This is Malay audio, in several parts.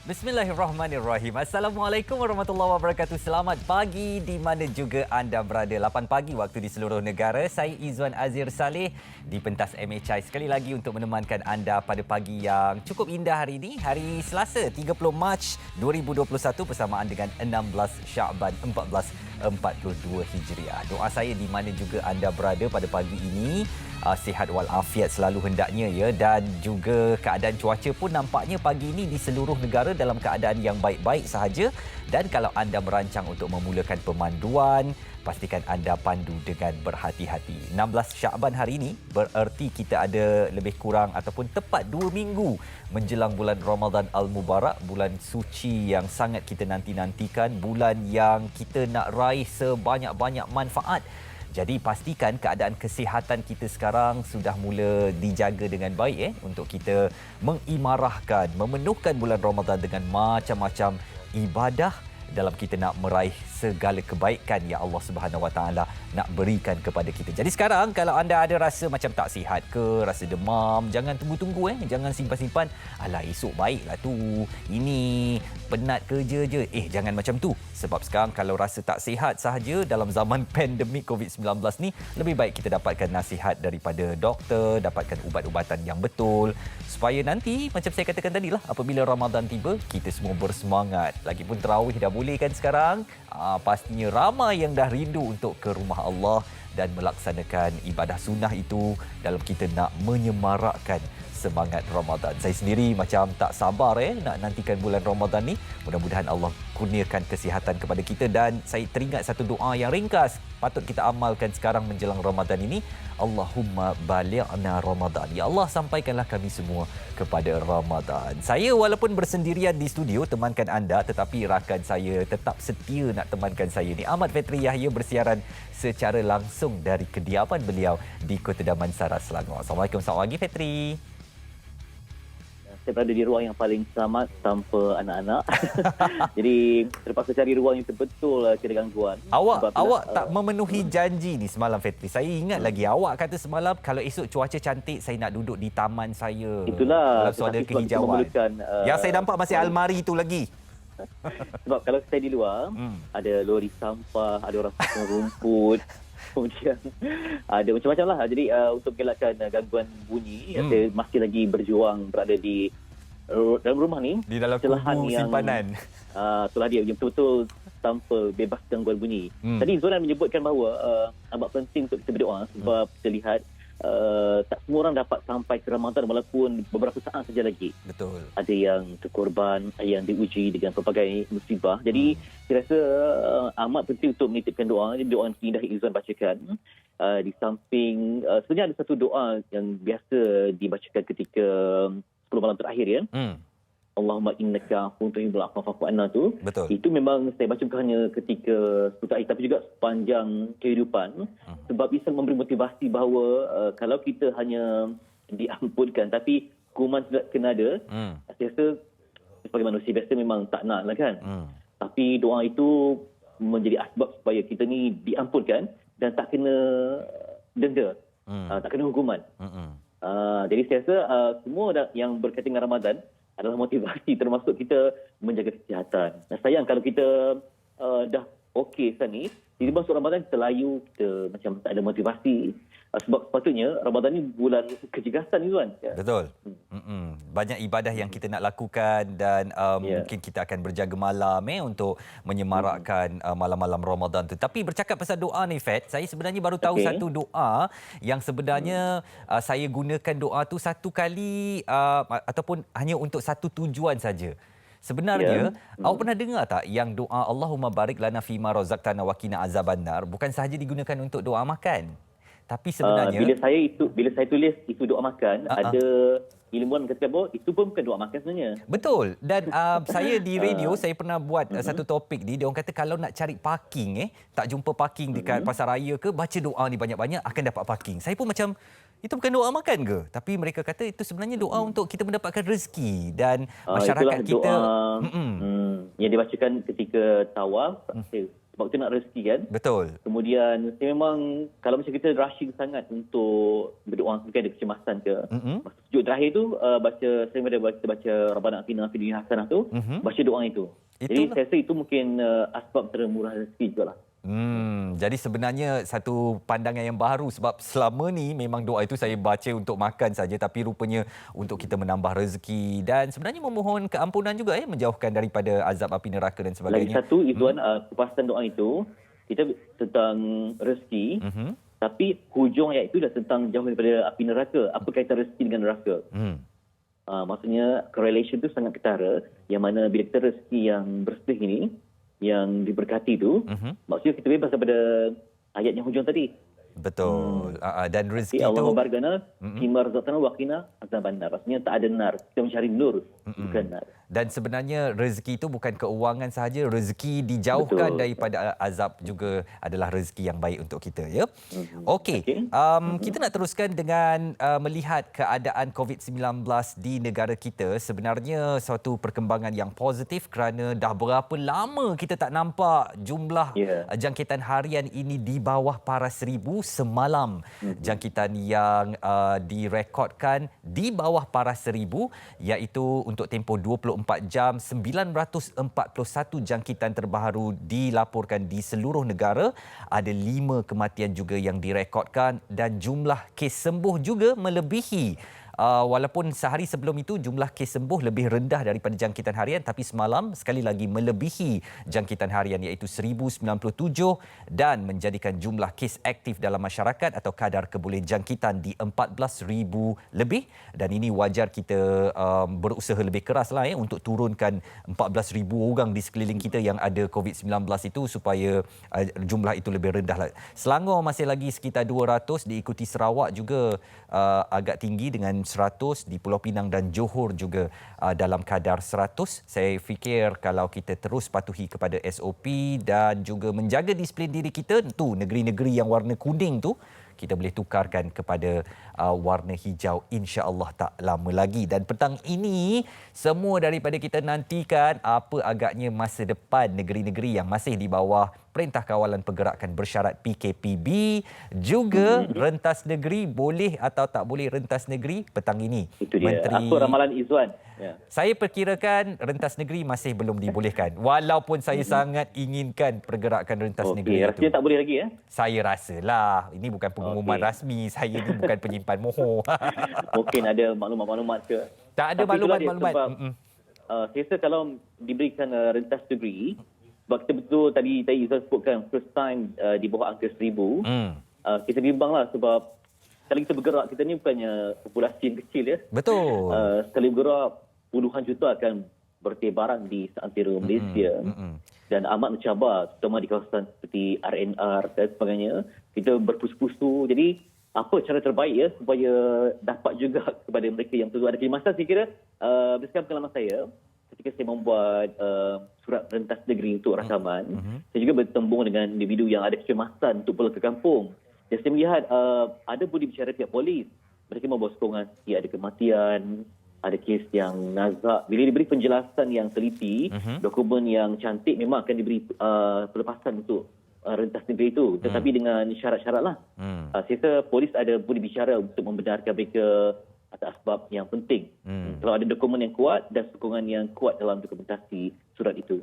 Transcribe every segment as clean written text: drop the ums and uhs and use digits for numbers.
Bismillahirrahmanirrahim. Assalamualaikum warahmatullahi wabarakatuh. Selamat pagi di mana juga anda berada. 8 pagi waktu di seluruh negara. Saya Izwan Azir Saleh di pentas MHI sekali lagi untuk menemankan anda pada pagi yang cukup indah hari ini. Hari Selasa 30 Mac 2021 bersamaan dengan 16 Syaban 1442 Hijriah. Doa saya di mana juga anda berada pada pagi ini, sihat walafiat selalu hendaknya ya, dan juga keadaan cuaca pun nampaknya pagi ini di seluruh negara dalam keadaan yang baik-baik sahaja. Dan kalau anda merancang untuk memulakan pemanduan, pastikan anda pandu dengan berhati-hati. 16 Syaban hari ini bererti kita ada lebih kurang ataupun tepat 2 minggu menjelang bulan Ramadan Al-Mubarak, bulan suci yang sangat kita nanti-nantikan, bulan yang kita nak raih sebanyak-banyak manfaat. Jadi pastikan keadaan kesihatan kita sekarang sudah mula dijaga dengan baik untuk kita mengimarahkan, memenuhkan bulan Ramadan dengan macam-macam ibadah dalam kita nak meraih segala kebaikan yang Allah Subhanahu Wa Taala nak berikan kepada kita. Jadi sekarang kalau anda ada rasa macam tak sihat ke, rasa demam, jangan tunggu-tunggu jangan simpan-simpan. Alah, esok baiklah tu. Ini penat kerja je. Jangan macam tu. Sebab sekarang kalau rasa tak sihat sahaja dalam zaman pandemik COVID-19 ni, lebih baik kita dapatkan nasihat daripada doktor, dapatkan ubat-ubatan yang betul supaya nanti macam saya katakan tadilah, apabila Ramadan tiba kita semua bersemangat. Lagipun tarawih dah boleh kan sekarang. Pastinya ramai yang dah rindu untuk ke rumah Allah dan melaksanakan ibadah sunnah itu dalam kita nak menyemarakkan semangat Ramadan. Saya sendiri macam tak sabar nak nantikan bulan Ramadan ni. Mudah-mudahan Allah kurniakan kesihatan kepada kita, dan saya teringat satu doa yang ringkas patut kita amalkan sekarang menjelang Ramadan ini. Allahumma balighna Ramadan. Ya Allah, sampaikanlah kami semua kepada Ramadan. Saya walaupun bersendirian di studio temankan anda, tetapi rakan saya tetap setia nak temankan saya ni. Ahmad Fetri Yahya bersiaran secara langsung dari kediaman beliau di Kota Damansara, Selangor. Assalamualaikum, selamat pagi Fetri. Saya berada di ruang yang paling selamat tanpa anak-anak. Jadi terpaksa cari ruang yang betul kira gangguan. Awak tak memenuhi janji ni semalam Fetri. Saya ingat lagi awak kata semalam kalau esok cuaca cantik saya nak duduk di taman saya. Itulah. Dalam suara kehijauan. Yang saya nampak masih almari tu lagi. Sebab kalau saya di luar, ada lori sampah, ada orang potong rumput. Kemudian ada macam-macam lah. Jadi untuk mengelakkan gangguan bunyi, saya masih lagi berjuang berada di dalam rumah ni. Di dalam kubu simpanan. Itulah dia, betul-betul tanpa bebas gangguan bunyi. Tadi Zoran menyebutkan bahawa amat penting untuk kita berdoa sebab kita lihat tak semua orang dapat sampai ke Ramadan walaupun beberapa saat saja lagi. Betul. Ada yang terkorban, yang diuji dengan pelbagai musibah. Jadi saya rasa amat penting untuk menitipkan doa. Doa yang indah Izwan bacakan. Di samping sebenarnya ada satu doa yang biasa dibacakan ketika 10 malam terakhir ya. Allahumma innaka tuhibbul afwa fa'fu anna tu. Betul. Itu memang saya baca bukan hanya ketika sebentar tapi juga sepanjang kehidupan. Sebab Islam memberi motivasi bahawa kalau kita hanya diampunkan tapi hukuman tidak kena ada, saya rasa sebagai manusia biasa memang tak nak lah kan. Tapi doa itu menjadi asbab supaya kita ni diampunkan dan tak kena denda, tak kena hukuman. Jadi saya rasa semua yang berkaitan dengan Ramadan adalah motivasi, termasuk kita menjaga kesihatan. Sayang kalau kita dah okey sekarang ni, di masuk Ramadan kita layu, kita macam tak ada motivasi. Sebab sepatutnya Ramadan ni bulan kecergasan ni Tuan. Betul. Banyak ibadah yang kita nak lakukan dan mungkin kita akan berjaga malam untuk menyemarakkan malam-malam Ramadan tu. Tapi bercakap pasal doa ni Fet, saya sebenarnya baru tahu satu doa yang sebenarnya saya gunakan doa tu satu kali ataupun hanya untuk satu tujuan saja. Sebenarnya, awak pernah dengar tak yang doa Allahumma barik lana fima razaqtana wa qina azabannar bukan sahaja digunakan untuk doa makan. Tapi sebenarnya bila saya tulis itu doa makan, ada ilmuwan kata bahawa itu pun bukan doa makan sebenarnya. Betul. Dan saya di radio saya pernah buat satu topik ni, dia orang kata kalau nak cari parking tak jumpa parking dekat pasar raya ke, baca doa ni banyak-banyak akan dapat parking. Saya pun macam itu bukan doa makan ke? Tapi mereka kata itu sebenarnya doa untuk kita mendapatkan rezeki dan masyarakat kita yang dibacakan ketika tawaf. sebab kita nak rezeki kan. Betul. Kemudian saya memang kalau macam kita rushing sangat untuk berdoa, mungkin ada kecemasan ke. Masa sujud terakhir tu saya ada baca Rabbana atina fid dunya hasanah tu, baca doa itu. Jadi saya rasa itu mungkin asbab termurah rezeki jugalah. Jadi sebenarnya satu pandangan yang baru sebab selama ni memang doa itu saya baca untuk makan saja tapi rupanya untuk kita menambah rezeki dan sebenarnya memohon keampunan juga menjauhkan daripada azab api neraka dan sebagainya. Lagi satu Izwan, kepastian doa itu kita tentang rezeki, tapi hujung ayat itu dah tentang jauh daripada api neraka. Apa kaitan rezeki dengan neraka? Maksudnya correlation itu sangat ketara, yang mana bila kita rezeki yang bersih ini, yang diberkati itu, maksudnya kita bebas daripada ayat yang hujung tadi. Betul. Dan rezeki Allah itu bargana fima razaqtana wa qina azabannar. Maksudnya tak ada nar, kita mencari nur, bukan nar. dan sebenarnya rezeki itu bukan keuangan sahaja, rezeki dijauhkan daripada azab juga adalah rezeki yang baik untuk kita, ya. Okey. Kita nak teruskan dengan melihat keadaan COVID-19 di negara kita. Sebenarnya suatu perkembangan yang positif kerana dah berapa lama kita tak nampak jumlah jangkitan harian ini di bawah paras 1,000 semalam. Jangkitan yang direkodkan di bawah paras 1,000 iaitu untuk tempoh 24 jam 941 jangkitan terbaru dilaporkan di seluruh negara. Ada 5 kematian juga yang direkodkan dan jumlah kes sembuh juga melebihi walaupun sehari sebelum itu jumlah kes sembuh lebih rendah daripada jangkitan harian, tapi semalam sekali lagi melebihi jangkitan harian iaitu 1,097 dan menjadikan jumlah kes aktif dalam masyarakat atau kadar keboleh jangkitan di 14,000 lebih, dan ini wajar kita berusaha lebih keraslah untuk turunkan 14,000 orang di sekeliling kita yang ada COVID-19 itu supaya jumlah itu lebih rendah. Selangor masih lagi sekitar 200, diikuti Sarawak juga agak tinggi dengan 100, di Pulau Pinang dan Johor juga dalam kadar 100. Saya fikir kalau kita terus patuhi kepada SOP dan juga menjaga disiplin diri kita, tu negeri-negeri yang warna kuning tu kita boleh tukarkan kepada warna hijau insya-Allah tak lama lagi. Dan petang ini semua daripada kita nantikan apa agaknya masa depan negeri-negeri yang masih di bawah Perintah Kawalan Pergerakan Bersyarat PKPB, juga rentas negeri boleh atau tak boleh rentas negeri petang ini. Itu dia. Apa ramalan Izwan? Saya perkirakan rentas negeri masih belum dibolehkan. Walaupun saya sangat inginkan pergerakan rentas negeri itu. Rasanya tak boleh lagi Saya rasalah. Ini bukan pengumuman rasmi. Saya ni bukan penyimpan moho. Mungkin ada maklumat-maklumat ke? Tak ada maklumat-maklumat. Saya rasa kalau diberikan rentas negeri, sebab kita betul tadi Izwan sebutkan first time di bawah angka 1,000, kita bimbanglah sebab sekali kita bergerak, kita ni bukannya populasi yang kecil Betul. Sekali bergerak, puluhan juta akan bertebaran di seantero Malaysia dan amat mencabar, terutama di kawasan seperti RNR dan sebagainya. Kita berpusu-pusu. Jadi apa cara terbaik supaya dapat juga kepada mereka yang perlu ada kekhidmatan. Saya kira berdasarkan pengalaman saya ketika saya membuat surat rentas negeri untuk rakaman, saya juga bertembung dengan individu yang ada kekhidmatan untuk pulang ke kampung. Dan saya melihat ada budi bicara pihak polis. Mereka membawa sokongan ada kematian, ada kes yang nazak. Bila diberi penjelasan yang teliti, dokumen yang cantik, memang akan diberi pelepasan untuk rentas negeri itu. Tetapi dengan syarat-syarat lah. Saya rasa polis ada budi bicara untuk membenarkan mereka atas sebab yang penting. Kalau ada dokumen yang kuat dan sokongan yang kuat dalam dokumentasi surat itu.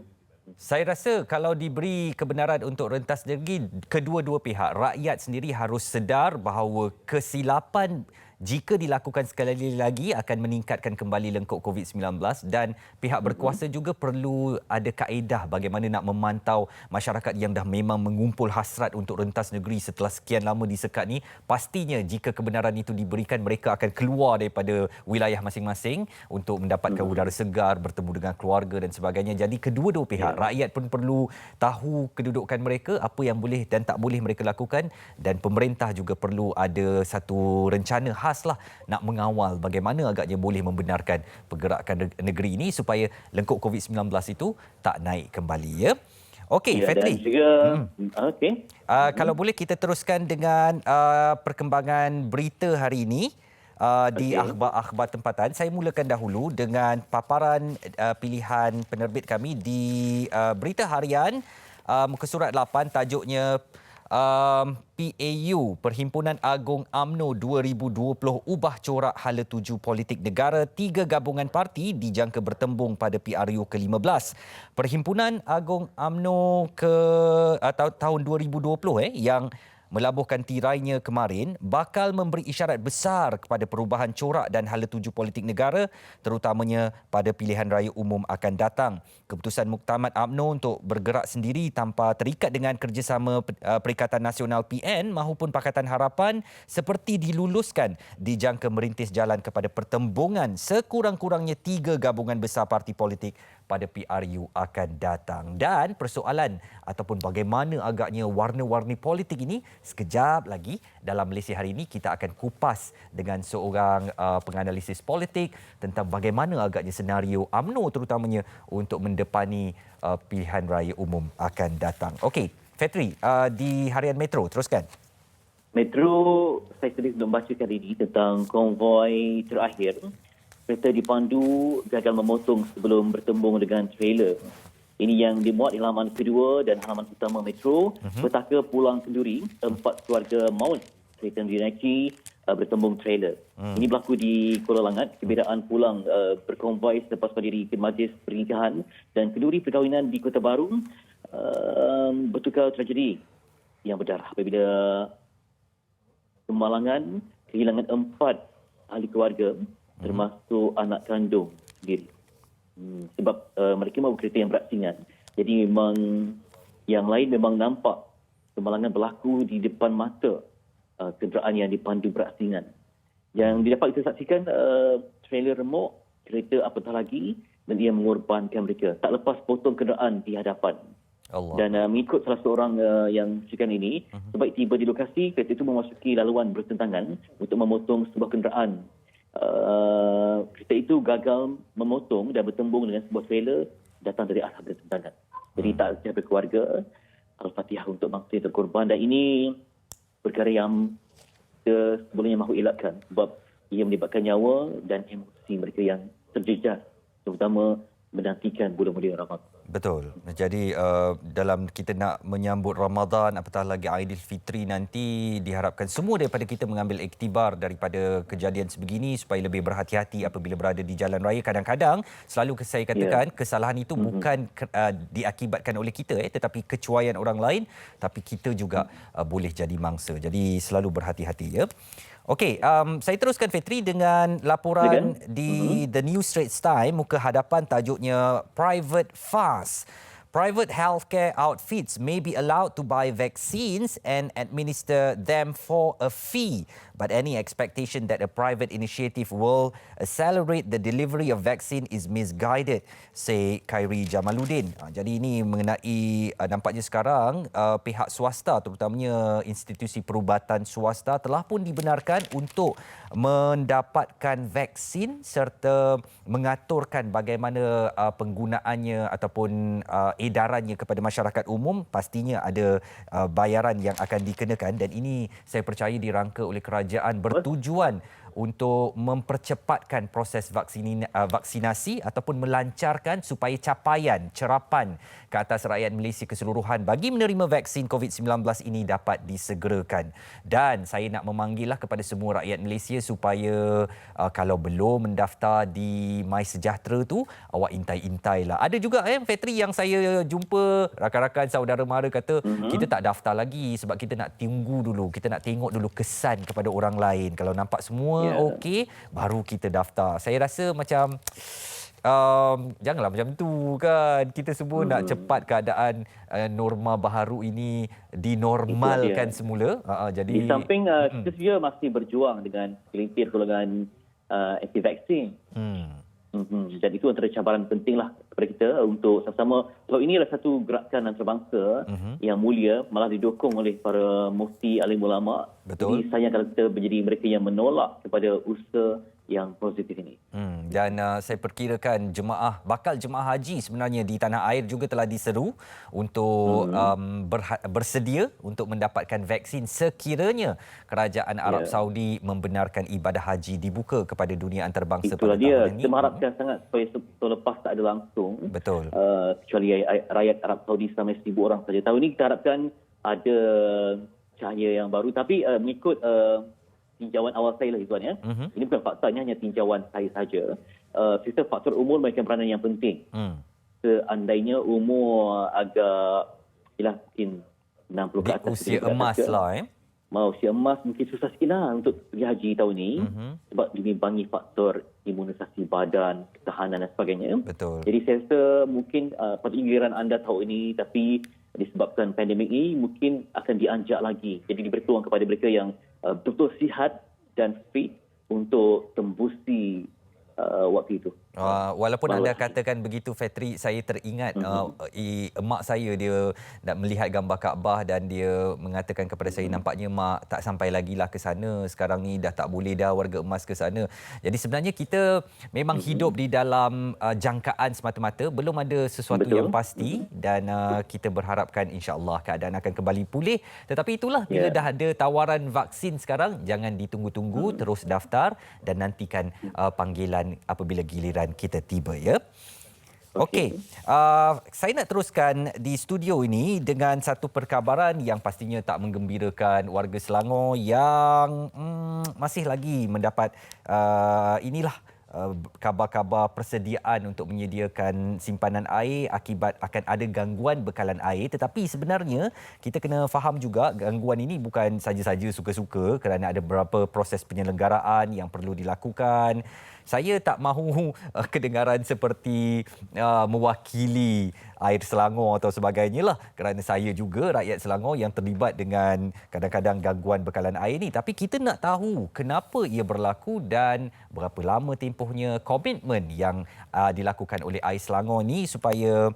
Saya rasa kalau diberi kebenaran untuk rentas negeri, kedua-dua pihak, rakyat sendiri harus sedar bahawa kesilapan jika dilakukan sekali lagi akan meningkatkan kembali lengkuk COVID-19, dan pihak berkuasa juga perlu ada kaedah bagaimana nak memantau masyarakat yang dah memang mengumpul hasrat untuk rentas negeri setelah sekian lama disekat ni. Pastinya jika kebenaran itu diberikan, mereka akan keluar daripada wilayah masing-masing untuk mendapatkan udara segar, bertemu dengan keluarga dan sebagainya. Jadi kedua-dua pihak, rakyat pun perlu tahu kedudukan mereka, apa yang boleh dan tak boleh mereka lakukan, dan pemerintah juga perlu ada satu rencana khaslah nak mengawal bagaimana agaknya boleh membenarkan pergerakan negeri ini supaya lengkuk COVID-19 itu tak naik kembali, ya. Okey, Fetri. Kalau boleh kita teruskan dengan perkembangan berita hari ini di akhbar-akhbar tempatan. Saya mulakan dahulu dengan paparan pilihan penerbit kami di Berita Harian muka surat 8 tajuknya PAU, Perhimpunan Agung UMNO 2020 ubah corak hala tuju politik negara. 3 gabungan parti dijangka bertembung pada PRU ke-15. Perhimpunan Agung UMNO tahun 2020 yang melabuhkan tirainya kemarin bakal memberi isyarat besar kepada perubahan corak dan hala tuju politik negara, terutamanya pada pilihan raya umum akan datang. Keputusan Muktamad UMNO untuk bergerak sendiri tanpa terikat dengan kerjasama Perikatan Nasional PN maupun Pakatan Harapan seperti diluluskan, dijangka merintis jalan kepada pertembungan sekurang-kurangnya 3 gabungan besar parti politik pada PRU akan datang. Dan persoalan ataupun bagaimana agaknya warna-warni politik ini, sekejap lagi dalam Malaysia Hari ini kita akan kupas dengan seorang penganalisis politik tentang bagaimana agaknya senario UMNO terutamanya untuk mendepani pilihan raya umum akan datang. Okey, Fetri, di Harian Metro, teruskan. Metro, saya sedih untuk membacakan ini tentang konvoi terakhir. Kereta dipandu gagal memotong sebelum bertembung dengan trailer. Ini yang dimuat di halaman kedua dan halaman utama Metro. Petaka pulang kenduri, 4 keluarga maut kereta dinaiki bertembung trailer. Ini berlaku di Kuala Langat. Kebedaan pulang berkonvoi selepas berdiri ke majlis pernikahan dan kenduri perkahwinan di Kota Baru bertukar tragedi yang berdarah apabila kemalangan kehilangan 4 ahli keluarga termasuk anak kandung sendiri. Sebab mereka mahu kereta yang berasingan. Jadi memang yang lain memang nampak kemalangan berlaku di depan mata kenderaan yang dipandu berasingan. Yang didapat kita saksikan trailer remuk, kereta apatah lagi dan ia mengorbankan mereka. Tak lepas potong kenderaan di hadapan. Allah. Dan mengikut salah seorang yang saksikan ini, sebaik tiba di lokasi, kereta itu memasuki laluan bertentangan untuk memotong sebuah kenderaan. Kereta itu gagal memotong dan bertembung dengan sebuah trailer datang dari arah bertentangan. Jadi tak ada keluarga. Al-Fatihah untuk bangsa yang terkorban. Dan ini perkara yang kita sebelumnya mahu elakkan sebab ia melibatkan nyawa dan emosi mereka yang terjejas, terutama menantikan bulan-bulan Ramadan. Betul. Jadi dalam kita nak menyambut Ramadan, apatah lagi Aidilfitri nanti, diharapkan semua daripada kita mengambil iktibar daripada kejadian sebegini supaya lebih berhati-hati apabila berada di jalan raya. Kadang-kadang selalu saya katakan kesalahan itu bukan diakibatkan oleh kita tetapi kecuaian orang lain, tapi kita juga boleh jadi mangsa. Jadi selalu berhati-hati ya. Okey, saya teruskan Fetri dengan laporan di The New Straits Times, muka hadapan tajuknya Private Fast. Private healthcare outfits may be allowed to buy vaccines and administer them for a fee, but any expectation that a private initiative will accelerate the delivery of vaccine is misguided, say Khairi Jamaluddin. Jadi ini mengenai nampaknya sekarang pihak swasta, terutamanya institusi perubatan swasta telah pun dibenarkan untuk mendapatkan vaksin serta mengaturkan bagaimana penggunaannya ataupun edarannya kepada masyarakat umum. Pastinya ada bayaran yang akan dikenakan dan ini saya percaya dirangka oleh kerajaan bertujuan untuk mempercepatkan proses vaksinasi ataupun melancarkan supaya capaian cerapan ke atas rakyat Malaysia keseluruhan bagi menerima vaksin COVID-19 ini dapat disegerakan. Dan saya nak memanggillah kepada semua rakyat Malaysia supaya kalau belum mendaftar di MySejahtera tu, awak intai-intailah. Ada juga Fetri yang saya jumpa rakan-rakan saudara mara kata kita tak daftar lagi sebab kita nak tunggu dulu, kita nak tengok dulu kesan kepada orang lain. Kalau nampak semua okey, baru kita daftar. Saya rasa macam janganlah macam tu kan. Kita semua nak cepat keadaan norma baharu ini dinormalkan semula. Jadi di samping kita juga masih berjuang dengan segelintir golongan anti-vaksin. Dan itu antara cabaran pentinglah kepada kita untuk sama-sama, sebab ini adalah satu gerakan antarabangsa yang mulia, malah didukung oleh para mufti alim ulama. Betul. Jadi sayang kalau kita menjadi mereka yang menolak kepada usaha yang positif ini. Dan saya perkirakan bakal jemaah haji sebenarnya di tanah air juga telah diseru untuk bersedia untuk mendapatkan vaksin sekiranya Kerajaan Arab Saudi membenarkan ibadah haji dibuka kepada dunia antarabangsa Itulah pada dia. tahun ini. Kita mengharapkan sangat supaya selepas tak ada langsung. Betul. Kecuali rakyat Arab Saudi sampai 1,000 orang saja. Tahun ini kita harapkan ada cahaya yang baru. Tapi mengikut tinjauan awal saya lah Izwan ya. Ini bukan faktanya, hanya tinjauan saya saja. Sistem faktor umur mainkan peranan yang penting. Seandainya umur agak mungkin 60 ke atas. Usia emas lah Usia emas mungkin susah sikit lah untuk pergi haji tahun ini. Sebab dibimbangi faktor imunisasi badan, ketahanan dan sebagainya. Betul. Jadi saya rasa mungkin pada giliran anda tahun ini, tapi disebabkan pandemik ini mungkin akan dianjak lagi. Jadi diberi peluang kepada mereka yang betul-betul sihat dan fit untuk tembusi waktu itu. Walaupun anda katakan begitu, Fetri, saya teringat emak saya, dia nak melihat gambar Kaabah dan dia mengatakan kepada saya, nampaknya mak tak sampai lagi lah ke sana. Sekarang ni dah tak boleh dah warga emas ke sana. Jadi sebenarnya kita memang hidup di dalam jangkaan semata-mata. Belum ada sesuatu yang pasti dan kita berharapkan insya-Allah keadaan akan kembali pulih. Tetapi itulah, bila dah ada tawaran vaksin sekarang, jangan ditunggu-tunggu, terus daftar dan nantikan panggilan apabila giliran kita tiba ya. Okey, saya nak teruskan di studio ini dengan satu perkabaran yang pastinya tak menggembirakan warga Selangor yang masih lagi mendapat kabar-kabar persediaan untuk menyediakan simpanan air akibat akan ada gangguan bekalan air. Tetapi sebenarnya kita kena faham juga gangguan ini bukan saja-saja suka-suka, kerana ada beberapa proses penyelenggaraan yang perlu dilakukan. Saya tak mahu kedengaran seperti mewakili air Selangor atau sebagainya lah, kerana saya juga rakyat Selangor yang terlibat dengan kadang-kadang gangguan bekalan air ni. Tapi kita nak tahu kenapa ia berlaku dan berapa lama tempohnya, komitmen yang dilakukan oleh Air Selangor ni supaya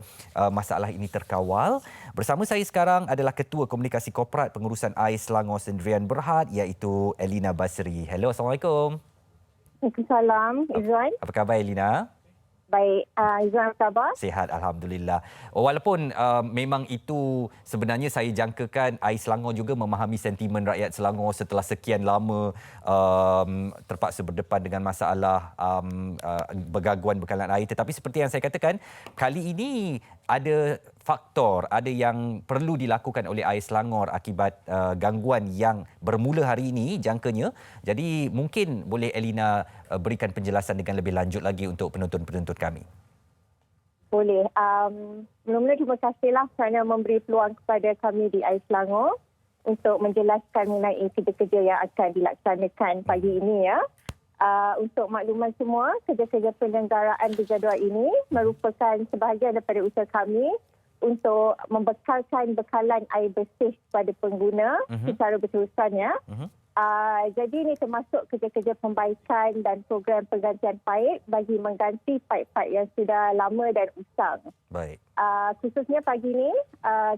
masalah ini terkawal. Bersama saya sekarang adalah Ketua Komunikasi Korporat Pengurusan Air Selangor Sendirian Berhad, iaitu Elina Basri. Hello, Assalamualaikum. Waalaikumsalam, Izwan. Apa khabar, Elina? Baik, Izwan apa khabar? Sihat, Alhamdulillah. Walaupun memang itu sebenarnya saya jangkakan Air Selangor juga memahami sentimen rakyat Selangor setelah sekian lama terpaksa berdepan dengan masalah bergangguan bekalan air. Tetapi seperti yang saya katakan, kali ini ada faktor, ada yang perlu dilakukan oleh Air Selangor akibat gangguan yang bermula hari ini jangkanya. Jadi mungkin boleh Elina berikan penjelasan dengan lebih lanjut lagi untuk penonton-penonton kami. Boleh. Mula-mula terima kasihlah kerana memberi peluang kepada kami di Air Selangor untuk menjelaskan mengenai kerja-kerja yang akan dilaksanakan pagi ini ya. Untuk makluman semua, kerja-kerja penyelenggaraan berjadual ini merupakan sebahagian daripada usaha kami untuk membekalkan bekalan air bersih kepada pengguna secara berterusan ya. Jadi ini termasuk kerja-kerja pembaikan dan program penggantian paip bagi mengganti paip-paip yang sudah lama dan usang. Baik. Khususnya pagi ini,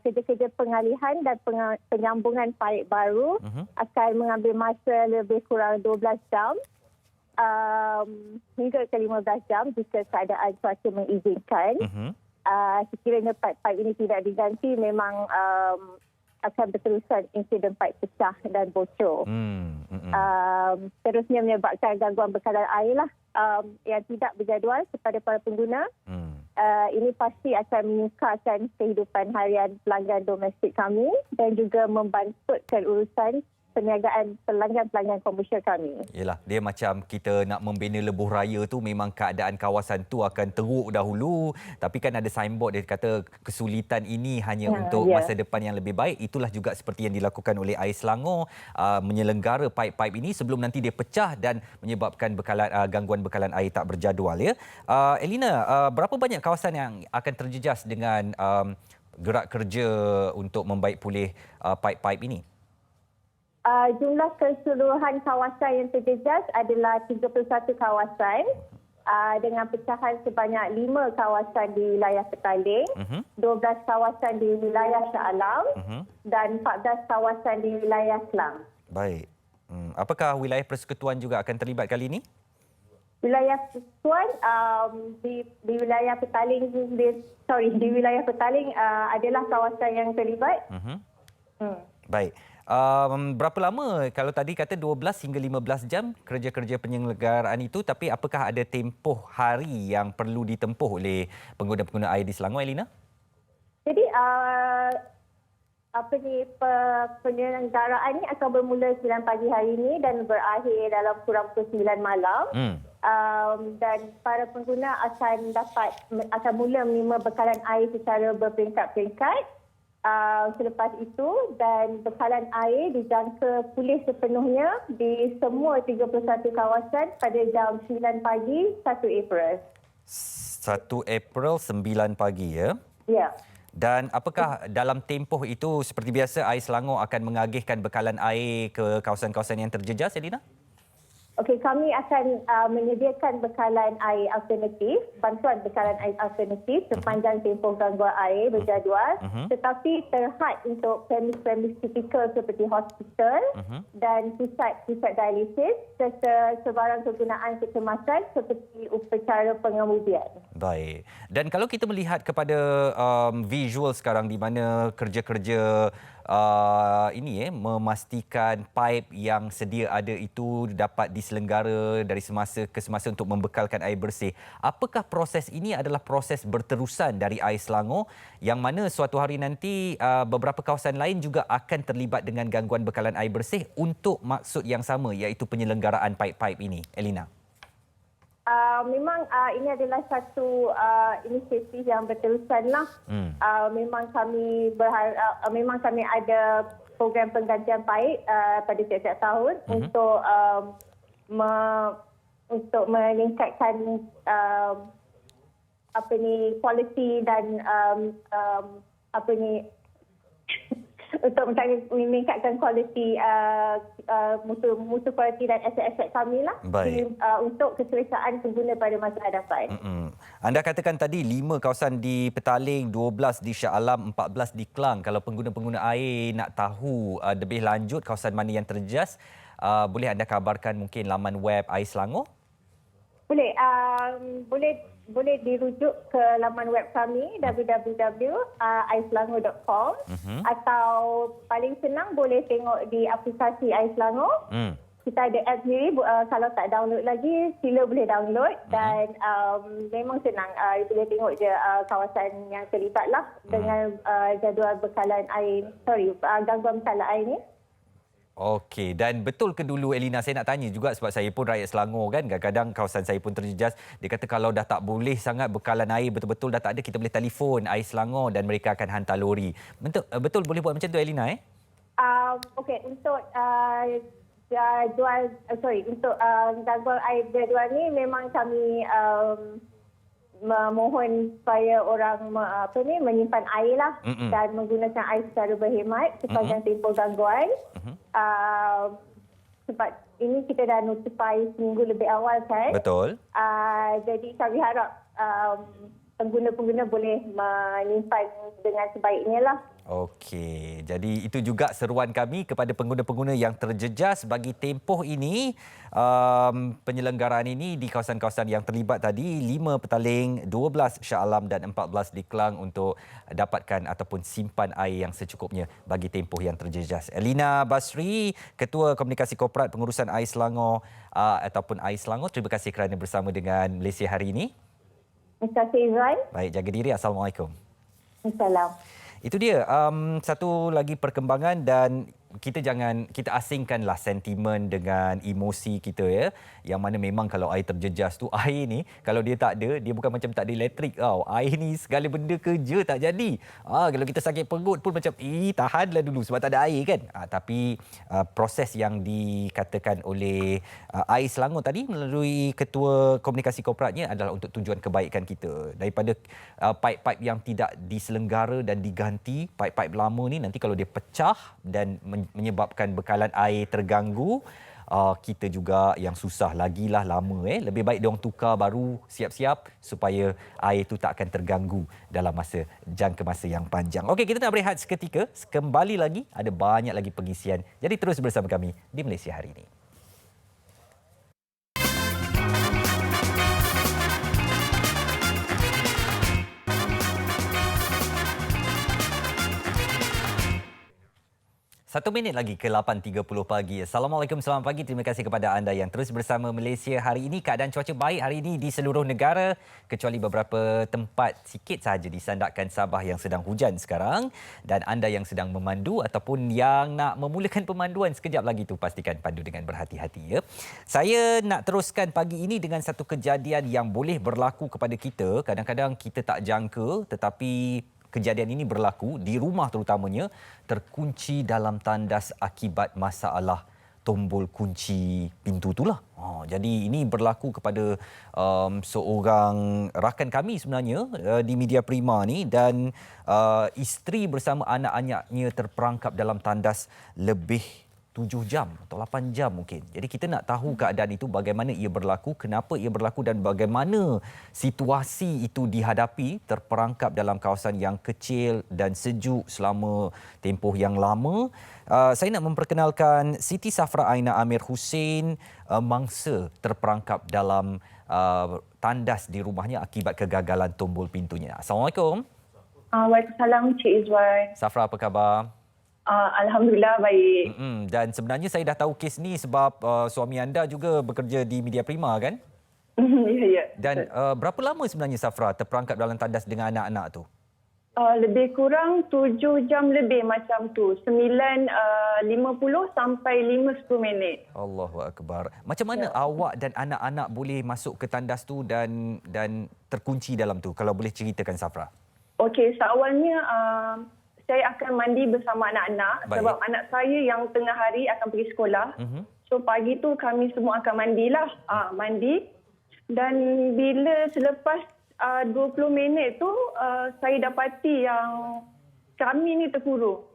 kerja-kerja pengalihan dan penyambungan paip baru akan mengambil masa lebih kurang 12 jam hingga ke 15 jam jika keadaan cuaca mengizinkan. Sekiranya paip-paip ini tidak diganti, memang akan berterusan insiden paip pecah dan bocor. Terusnya menyebabkan gangguan bekalan air lah yang tidak berjadual kepada para pengguna. Ini pasti akan menyukarkan kehidupan harian pelanggan domestik kami dan juga membantutkan urusan perniagaan pelanggan-pelanggan komersial kami. Yelah, dia macam kita nak membina lebuh raya tu, memang keadaan kawasan tu akan teruk dahulu. Tapi kan ada signboard dia kata kesulitan ini hanya untuk masa depan yang lebih baik. Itulah juga seperti yang dilakukan oleh Air Selangor, menyelenggara paip-paip ini sebelum nanti dia pecah dan menyebabkan gangguan bekalan air tak berjadual. Ya. Elina, berapa banyak kawasan yang akan terjejas dengan gerak kerja untuk membaik pulih paip-paip ini? Jumlah keseluruhan kawasan yang terjejas adalah 31 kawasan dengan pecahan sebanyak 5 kawasan di wilayah Petaling, 12 kawasan di wilayah Shah Alam dan 14 kawasan di wilayah Kelang. Baik. Apakah wilayah persekutuan juga akan terlibat kali ini? Wilayah Puan di wilayah Petaling di wilayah Petaling adalah kawasan yang terlibat. Baik. Berapa lama kalau tadi kata 12 hingga 15 jam kerja-kerja penyelenggaraan itu, tapi apakah ada tempoh hari yang perlu ditempuh oleh pengguna-pengguna air di Selangor, Elina? Jadi penyelenggaraan ini akan bermula 9 pagi hari ini dan berakhir dalam kurang pukul 9 malam. Dan para pengguna akan mula menerima bekalan air secara berperingkat-peringkat. Selepas itu, dan bekalan air dijangka pulih sepenuhnya di semua 31 kawasan pada jam 9 pagi 1 April. 1 April 9 pagi ya? Ya. Dan apakah dalam tempoh itu seperti biasa Air Selangor akan mengagihkan bekalan air ke kawasan-kawasan yang terjejas, Elina? Okey, kami akan menyediakan bekalan air alternatif, bantuan bekalan air alternatif sepanjang tempoh gangguan air berjadual, tetapi terhad untuk premis-premis kritikal seperti hospital dan pusat dialisis serta sebarang kegunaan kecemasan seperti upacara pengemudian. Baik. Dan kalau kita melihat kepada visual sekarang di mana kerja-kerja memastikan paip yang sedia ada itu dapat diselenggara dari semasa ke semasa untuk membekalkan air bersih. Apakah proses ini adalah proses berterusan dari Air Selangor yang mana suatu hari nanti beberapa kawasan lain juga akan terlibat dengan gangguan bekalan air bersih untuk maksud yang sama iaitu penyelenggaraan paip-paip ini, Elina? Memang ini adalah satu inisiatif yang berterusan lah. Memang kami memang kami ada program penggantian paip pada setiap tahun untuk meningkatkan kualiti dan untuk meningkatkan kualiti mutu kualiti dan aset-aset kami lah untuk keselesaan pengguna pada masa hadapan. Anda katakan tadi 5 kawasan di Petaling, 12 di Shah Alam, 14 di Klang. Kalau pengguna-pengguna air nak tahu lebih lanjut kawasan mana yang terjejas, boleh anda kabarkan mungkin laman web Air Selangor? Boleh. Boleh dirujuk ke laman web kami www.airselangor.com atau paling senang boleh tengok di aplikasi Air Selangor. Kita ada app sendiri, kalau tak download lagi sila boleh download dan memang senang, boleh tengok je kawasan yang terlibat lah dengan jadual bekalan air, gangguan bekalan air ni. Okey, dan betul ke dulu Elina, saya nak tanya juga sebab saya pun rakyat Selangor kan, kadang-kadang kawasan saya pun terjejas. Dia kata kalau dah tak boleh sangat bekalan air betul-betul dah tak ada, kita boleh telefon Air Selangor dan mereka akan hantar lori. Betul boleh buat macam tu Elina Okey, untuk untuk gangguan air jadual ni memang kami memohon supaya orang menyimpan air lah dan menggunakan air secara berhemat sepanjang tempoh gangguan. Sebab ini kita dah notify seminggu lebih awal kan. Betul. Jadi kami harap pengguna-pengguna boleh menyimpan dengan sebaiknya lah. Okey, jadi itu juga seruan kami kepada pengguna-pengguna yang terjejas bagi tempoh ini. Penyelenggaraan ini di kawasan-kawasan yang terlibat tadi, 5 Petaling, 12 Shah Alam dan 14 di Klang untuk dapatkan ataupun simpan air yang secukupnya bagi tempoh yang terjejas. Elina Basri, Ketua Komunikasi Korporat Pengurusan Air Selangor ataupun Air Selangor, terima kasih kerana bersama dengan Malaysia hari ini. Terima kasih Izwan. Baik, jaga diri. Assalamualaikum. Assalamualaikum. Itu dia satu lagi perkembangan dan kita asingkanlah sentimen dengan emosi kita ya, yang mana memang kalau air terjejas tu, air ni kalau dia tak ada, dia bukan macam tak ada elektrik tau. Air ni segala benda kerja tak jadi. Kalau kita sakit perut pun macam tahanlah dulu sebab tak ada air kan. Tapi proses yang dikatakan oleh Air Selangor tadi melalui Ketua Komunikasi Korporatnya adalah untuk tujuan kebaikan kita. Daripada paip-paip yang tidak diselenggara dan diganti, paip-paip lama ni nanti kalau dia pecah dan menyebabkan bekalan air terganggu, kita juga yang susah lagilah lama. Lebih baik diorang tukar baru, siap-siap supaya air itu tak akan terganggu dalam jangka masa yang panjang. Okey, kita nak berehat seketika. Kembali lagi, ada banyak lagi pengisian. Jadi terus bersama kami di Malaysia Hari Ini. 1 minit lagi ke 8.30 pagi. Assalamualaikum, selamat pagi. Terima kasih kepada anda yang terus bersama Malaysia hari ini. Keadaan cuaca baik hari ini di seluruh negara kecuali beberapa tempat sikit sahaja di sandakan Sabah yang sedang hujan sekarang. Dan anda yang sedang memandu ataupun yang nak memulakan pemanduan sekejap lagi tu pastikan pandu dengan berhati-hati ya. Saya nak teruskan pagi ini dengan satu kejadian yang boleh berlaku kepada kita. Kadang-kadang kita tak jangka tetapi kejadian ini berlaku di rumah terutamanya terkunci dalam tandas akibat masalah tombol kunci pintu itulah. Jadi ini berlaku kepada seorang rakan kami sebenarnya di Media Prima ni dan isteri bersama anak-anaknya terperangkap dalam tandas lebih 7 jam atau 8 jam mungkin. Jadi kita nak tahu keadaan itu, bagaimana ia berlaku, kenapa ia berlaku dan bagaimana situasi itu dihadapi terperangkap dalam kawasan yang kecil dan sejuk selama tempoh yang lama. Saya nak memperkenalkan Siti Safra Aina Amir Hussein, mangsa terperangkap dalam tandas di rumahnya akibat kegagalan tombol pintunya. Assalamualaikum. Waalaikumsalam, Cik Izwan. Safra, apa khabar? Alhamdulillah baik. Dan sebenarnya saya dah tahu kes ni sebab suami anda juga bekerja di Media Prima kan? Ya. Dan berapa lama sebenarnya Safra terperangkap dalam tandas dengan anak-anak tu? Lebih kurang 7 jam lebih macam tu. 9.50 sampai 5.10 minit. Allahu Akbar. Macam mana awak dan anak-anak boleh masuk ke tandas tu dan terkunci dalam tu? Kalau boleh ceritakan Safra. Okey, seawalnya saya akan mandi bersama anak-anak. Baik. Sebab anak saya yang tengah hari akan pergi sekolah. So pagi tu kami semua akan mandilah. Mandi. Dan bila selepas 20 minit tu saya dapati yang kami ni terkurung.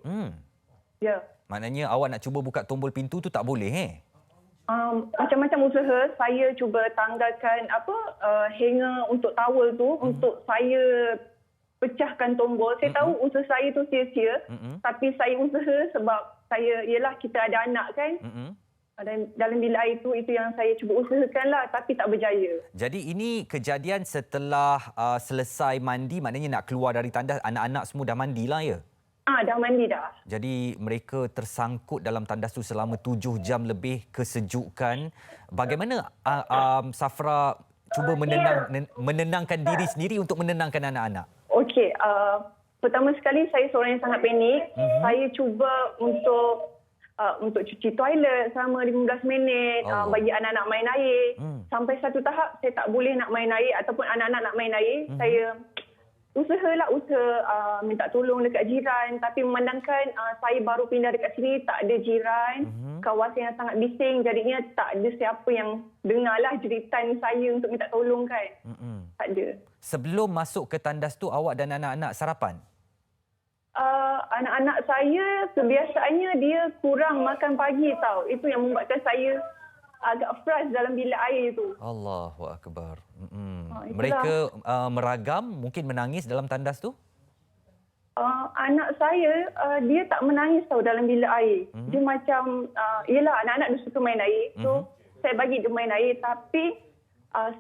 Ya. Maknanya awak nak cuba buka tombol pintu tu tak boleh Macam-macam usaha. Saya cuba tanggalkan hanger untuk towel tu untuk saya pecahkan tombol. Saya tahu usaha saya tu sia-sia. Tapi saya usaha sebab kita ada anak kan. Dan dalam bilik air tu, itu yang saya cuba usahakanlah tapi tak berjaya. Jadi ini kejadian setelah selesai mandi, maknanya nak keluar dari tandas, anak-anak semua dah mandilah ya? Dah mandi dah. Jadi mereka tersangkut dalam tandas tu selama 7 jam lebih, kesejukan. Bagaimana Safra cuba menenangkan diri sendiri untuk menenangkan anak-anak? Okey, pertama sekali saya seorang yang sangat panik. Saya cuba untuk cuci toilet selama 15 minit, bagi anak-anak main air. Sampai satu tahap saya tak boleh nak main air ataupun anak-anak nak main air. Saya usaha minta tolong dekat jiran. Tapi memandangkan saya baru pindah dekat sini, tak ada jiran. Kawasan yang sangat bising, jadinya tak ada siapa yang dengarlah jeritan saya untuk minta tolong kan. Tak ada. Sebelum masuk ke tandas tu, awak dan anak-anak sarapan? Anak-anak saya kebiasaannya dia kurang makan pagi tau. Itu yang membuatkan saya agak frust dalam bilik air tu. Allahu Akbar. Mereka meragam, mungkin menangis dalam tandas tu? Anak saya, dia tak menangis tau dalam bilik air. Dia macam, anak-anak dia suka main air. So, saya bagi dia main air. Tapi,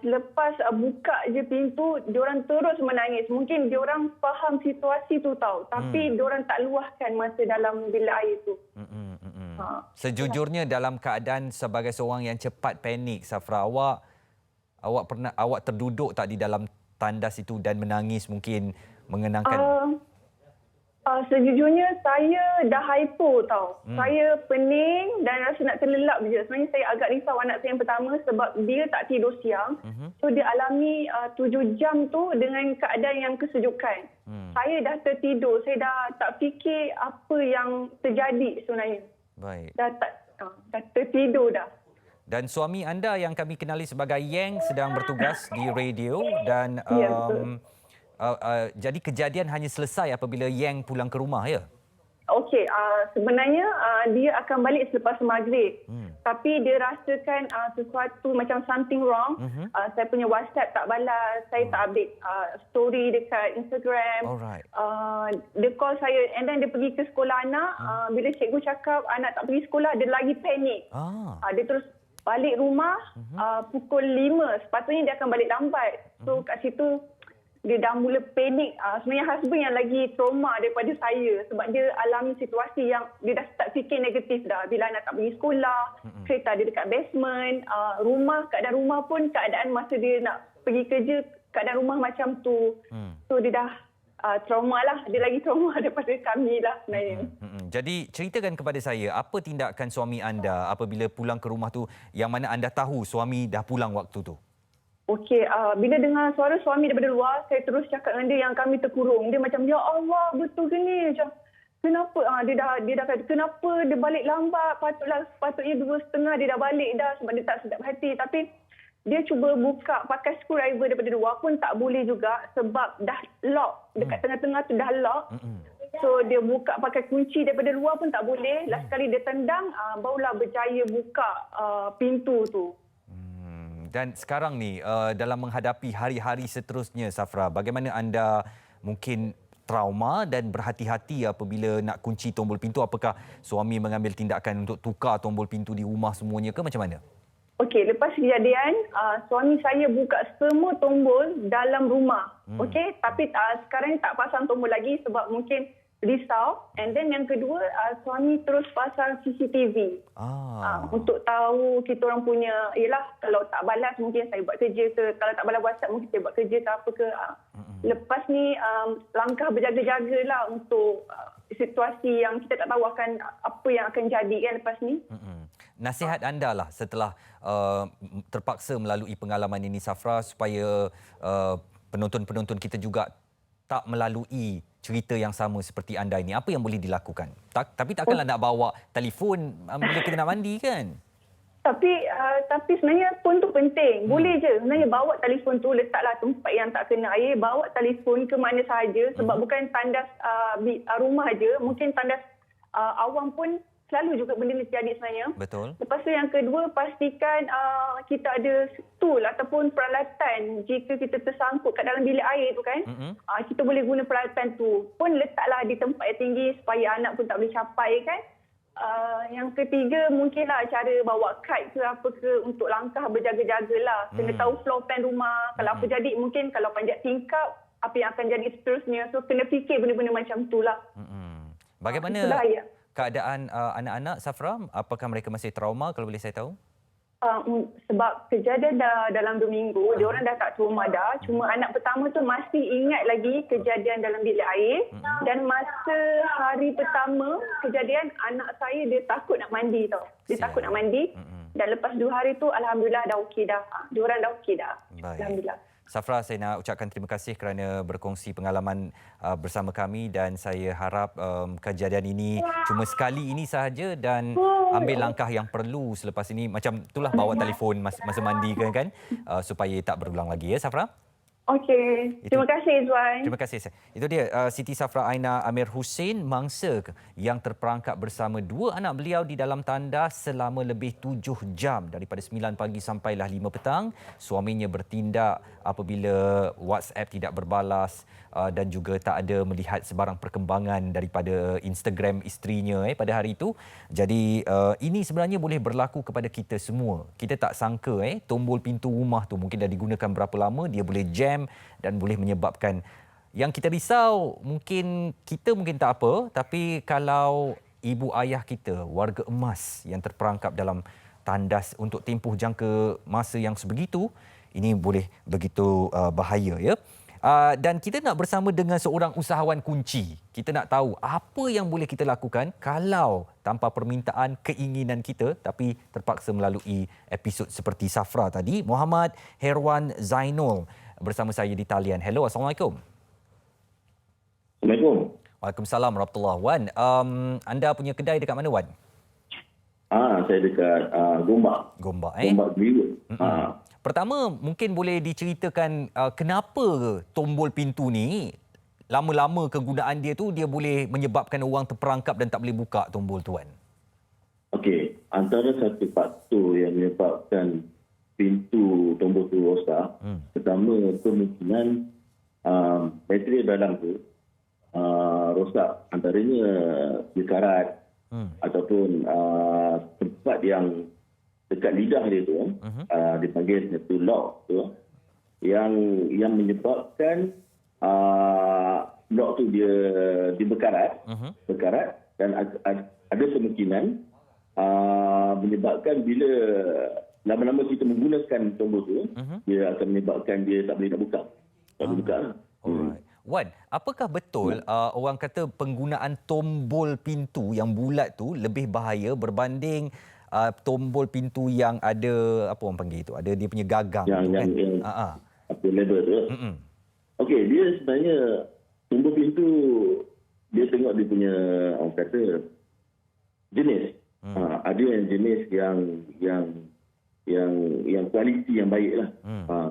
selepas buka je pintu, diorang terus menangis. Mungkin diorang faham situasi tu tau. Tapi diorang tak luahkan masa dalam bilik air tu. Sejujurnya dalam keadaan sebagai seorang yang cepat panik, Safra, awak terduduk tak di dalam tandas itu dan menangis mungkin mengenangkan? Sejujurnya saya dah hypo tau. Saya pening dan rasa nak terlelap je. Sebenarnya saya agak risau anak saya yang pertama sebab dia tak tidur siang. So dia alami 7 jam tu dengan keadaan yang kesejukan. Saya dah tertidur. Saya dah tak fikir apa yang terjadi sebenarnya. Baik. Dah tertidur dah. Dan suami anda yang kami kenali sebagai Yang sedang bertugas di radio dan Ya, betul. Jadi kejadian hanya selesai apabila Yang pulang ke rumah ya? Okey, sebenarnya dia akan balik selepas maghrib. Tapi dia rasakan sesuatu macam something wrong. Saya punya WhatsApp tak balas, saya tak update story dekat Instagram. Alright. Dia call saya and then dia pergi ke sekolah anak. Bila cikgu cakap anak tak pergi sekolah, dia lagi panik. Dia terus balik rumah pukul 5. Sepatutnya dia akan balik lambat. So kat situ dia dah mula panik. Sebenarnya husband yang lagi trauma daripada saya sebab dia alami situasi yang dia dah start fikir negatif dah. Bila anak tak pergi sekolah, kereta dia dekat basement, keadaan rumah pun keadaan masa dia nak pergi kerja, keadaan rumah macam tu. So dia dah trauma lah. Dia lagi trauma daripada kami lah sebenarnya. Jadi ceritakan kepada saya, apa tindakan suami anda apabila pulang ke rumah tu yang mana anda tahu suami dah pulang waktu tu? Okey, bila dengar suara suami daripada luar, saya terus cakap dengan dia yang kami terkurung. Dia macam, ya Allah, betul ke ni? Macam, kenapa? Dia dah kata, kenapa dia balik lambat? Patutnya 2:30 dia dah balik dah sebab dia tak sedap hati. Tapi dia cuba buka pakai screwdriver daripada luar pun tak boleh juga sebab dah lock. Dekat tengah-tengah tu dah lock. So dia buka pakai kunci daripada luar pun tak boleh. Last kali dia tendang, barulah berjaya buka pintu tu. Dan sekarang ni dalam menghadapi hari-hari seterusnya, Safra, bagaimana anda mungkin trauma dan berhati-hati apabila nak kunci tombol pintu? Apakah suami mengambil tindakan untuk tukar tombol pintu di rumah semuanya ke macam mana? Okey, lepas kejadian, suami saya buka semua tombol dalam rumah. Okey, tapi sekarang ni tak pasang tombol lagi sebab mungkin risau. And then yang kedua, suami terus pasang CCTV. Untuk tahu kita orang punya, yelah kalau tak balas mungkin saya buat kerja ke, kalau tak balas WhatsApp mungkin saya buat kerja ke apa ke. Lepas ni langkah berjaga-jagalah untuk situasi yang kita tak tahu akan apa yang akan jadi kan lepas ni. Nasihat anda lah setelah terpaksa melalui pengalaman ini, Safra, supaya penonton-penonton kita juga tak melalui cerita yang sama seperti anda ini. Apa yang boleh dilakukan? Tapi takkanlah nak bawa telefon bila kita nak mandi kan? Tapi sebenarnya pun tu penting. Boleh je sebenarnya bawa telefon tu, letaklah tempat yang tak kena air, bawa telefon ke mana sahaja sebab bukan tandas rumah je, mungkin tandas awam pun selalu juga benda ni terjadi sebenarnya. Betul. Lepas tu yang kedua, pastikan kita ada tool ataupun peralatan jika kita tersangkut kat dalam bilik air tu kan. Kita boleh guna peralatan tu. Pun letaklah di tempat yang tinggi supaya anak pun tak boleh capai kan. Yang ketiga, mungkinlah cara bawa kite ke apa ke untuk langkah berjaga-jagalah. Kena tahu floor plan rumah. Kalau apa jadi, mungkin kalau panjat tingkap, apa yang akan jadi seterusnya. So, kena fikir benda-benda macam tu lah. Bagaimana keadaan anak-anak, Safra? Apakah mereka masih trauma kalau boleh saya tahu? Sebab kejadian dah dalam 2 minggu, diorang dah tak trauma dah. Cuma anak pertama tu masih ingat lagi kejadian dalam bilik air. Dan masa hari pertama kejadian, anak saya dia takut nak mandi tau. Dia takut nak mandi. Dan lepas 2 hari tu, Alhamdulillah dah okey dah. Diorang dah okey dah. Baik. Alhamdulillah. Safra, saya nak ucapkan terima kasih kerana berkongsi pengalaman bersama kami dan saya harap kejadian ini cuma sekali ini sahaja dan ambil langkah yang perlu selepas ini. Macam itulah bawa telefon masa mandi kan supaya tak berulang lagi ya, Safra. Okey. Terima kasih, Izwan. Terima kasih. Itu dia Siti Safra Aina Amir Hussein, mangsa yang terperangkap bersama 2 anak beliau di dalam tandas selama lebih 7 jam daripada 9 pagi sampailah 5 petang. Suaminya bertindak apabila WhatsApp tidak berbalas dan juga tak ada melihat sebarang perkembangan daripada Instagram isterinya pada hari itu. Jadi ini sebenarnya boleh berlaku kepada kita semua. Kita tak sangka tombol pintu rumah tu mungkin dah digunakan berapa lama, dia boleh jam dan boleh menyebabkan yang kita risau. Kita mungkin tak apa, tapi kalau ibu ayah kita, warga emas yang terperangkap dalam tandas untuk tempoh jangka masa yang sebegitu, ini boleh begitu bahaya ya. Dan kita nak bersama dengan seorang usahawan kunci. Kita nak tahu apa yang boleh kita lakukan kalau tanpa permintaan keinginan kita tapi terpaksa melalui episod seperti Safra tadi. Muhammad Herwan Zainul bersama saya di talian. Hello, Assalamualaikum. Assalamualaikum. Waalaikumsalam warahmatullahi. Wan, anda punya kedai dekat mana, Wan? Saya dekat Gombak. Gombak, Gombak Greenwood. Pertama, mungkin boleh diceritakan kenapa tombol pintu ni lama-lama kegunaan dia tu dia boleh menyebabkan orang terperangkap dan tak boleh buka tombol tu, Wan? Okey, antara satu faktor yang menyebabkan pintu tombol tu rosak, pertama kemungkinan bateri dalam tu rosak, antaranya dikarat ataupun tempat yang dekat lidah dia tu dipanggil satu lock tu yang menyebabkan blok tu dia berkarat, dan ada kemungkinan menyebabkan bila lama-lama kita menggunakan tombol tu, dia akan menyebabkan dia tak boleh nak buka. Tak boleh buka lah. Alright. Wan, apakah betul orang kata penggunaan tombol pintu yang bulat tu lebih bahaya berbanding tombol pintu yang ada, apa orang panggil itu, ada dia punya gagang tu kan? Apa level tu. Okey, dia sebenarnya tombol pintu dia tengok dia punya orang kata jenis. Ada yang jenis yang kualiti yang baik lah.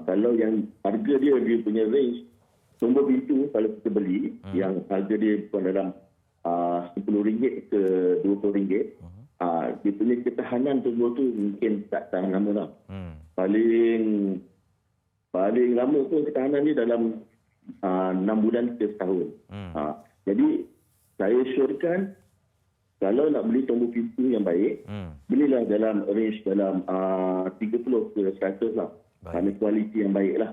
Kalau yang harga dia punya range tombol pintu kalau kita beli yang harga dia bukan dalam RM10 ke RM20, dia punya ketahanan tombol tu mungkin tak tahan lama lah. Paling lama pun ketahanan dia dalam 6 bulan ke setahun. Jadi saya syorkan kalau nak beli tombol pintu yang baik, belilah dalam range dalam 30 ke 100 lah. Kerana kualiti yang baik lah.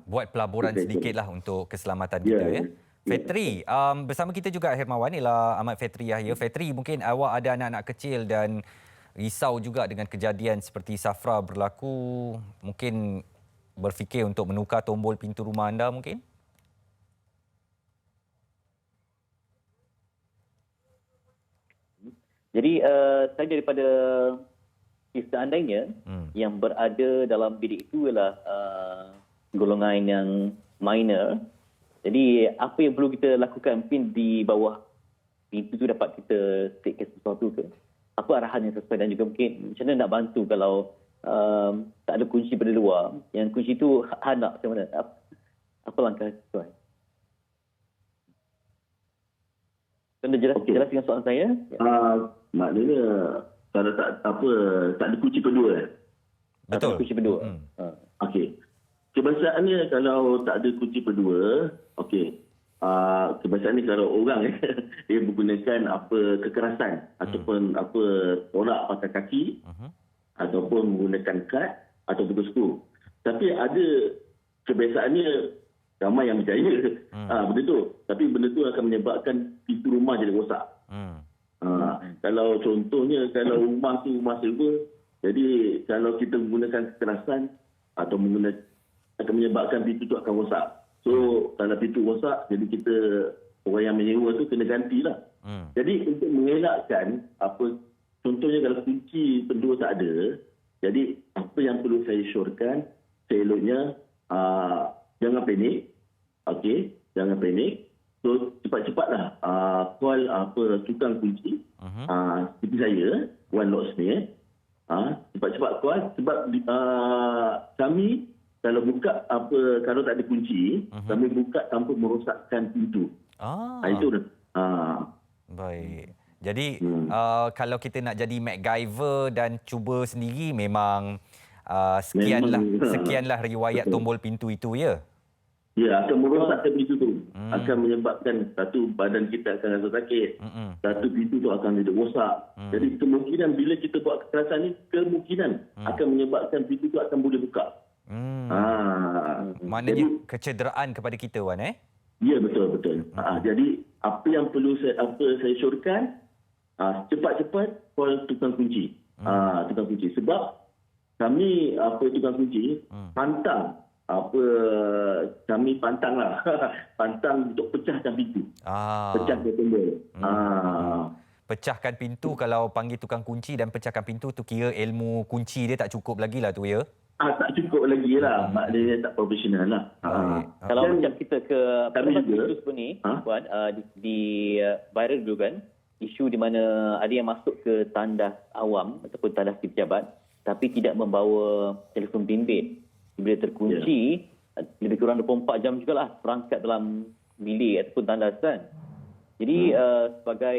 Buat pelaburan sedikitlah untuk keselamatan kita ya. Fetri, bersama kita juga Hermawan, ialah Ahmad Fetri Yahya. Fetri, mungkin awak ada anak-anak kecil dan risau juga dengan kejadian seperti Safra berlaku, mungkin berfikir untuk menukar tombol pintu rumah anda mungkin? Jadi saya daripada seandainya yang berada dalam bilik itu adalah golongan yang minor. Jadi apa yang perlu kita lakukan mungkin di bawah pintu tu dapat kita take care sesuatu ke? Apa arahan yang sesuai dan juga mungkin macam mana nak bantu kalau tak ada kunci pada luar. Yang kunci tu anak macam mana? Apa langkah sesuai? Anda jelas dengan soalan saya? Maknanya kalau tak ada kunci kedua. Betul. Tak ada kunci kedua. Okey. Kebiasaannya kalau tak ada kunci kedua, okey. Kebiasaannya kalau orang dia menggunakan kekerasan ataupun tolak pakai kaki ataupun menggunakan kad atau pukul skru. Tapi ada kebiasaannya ramai yang berjaya. Benda tu. Tapi benda tu akan menyebabkan pintu rumah jadi rosak. Kalau contohnya kalau rumah tu rumah silver, jadi kalau kita menggunakan kekerasan atau akan menyebabkan pintu tu akan rosak. So kalau pintu rosak, jadi kita orang yang menyewa tu kena gantilah. Jadi untuk mengelakkan contohnya kalau kunci pendua tak ada, jadi apa yang perlu saya syorkan, seeloknya jangan panik. Okey, jangan panik. So cepat-cepatlah call tukang kunci. Seperti saya, One Locksmith. Cepat-cepat call sebab kami kalau buka kalau tak ada kunci, kami buka tanpa merosakkan pintu. Itu dah. Baik. Jadi kalau kita nak jadi MacGyver dan cuba sendiri memang sekianlah riwayat tombol pintu itu ya. Ya, akan merosakkan pintu tu. Akan menyebabkan satu badan kita akan rasa sakit. Satu pintu tu akan jadi rosak. Jadi kemungkinan bila kita buat kekerasan ni, kemungkinan akan menyebabkan pintu tu akan boleh buka. Maknanya kecederaan kepada kita, Wan, Ya, betul. Jadi apa yang perlu saya syorkan, cepat-cepat call tukang kunci. Tukang kunci. Sebab kami tukang kunci pantang kami pantanglah pantang untuk pecahkan pintu. Pecahkan tombol. Pecahkan pintu, kalau panggil tukang kunci dan pecahkan pintu tu kira ilmu kunci dia tak cukup lagi lah tu ya. Tak cukup lagi lah. Maknanya tak profesional lah. Kalau macam kita ke isu ni, Puan, di viral dulu kan, isu di mana ada yang masuk ke tandas awam ataupun tandas di pejabat tapi tidak membawa telefon bimbit. Bila terkunci, lebih kurang 24 jam jugalah perangkat dalam bilik ataupun tandas kan. Jadi sebagai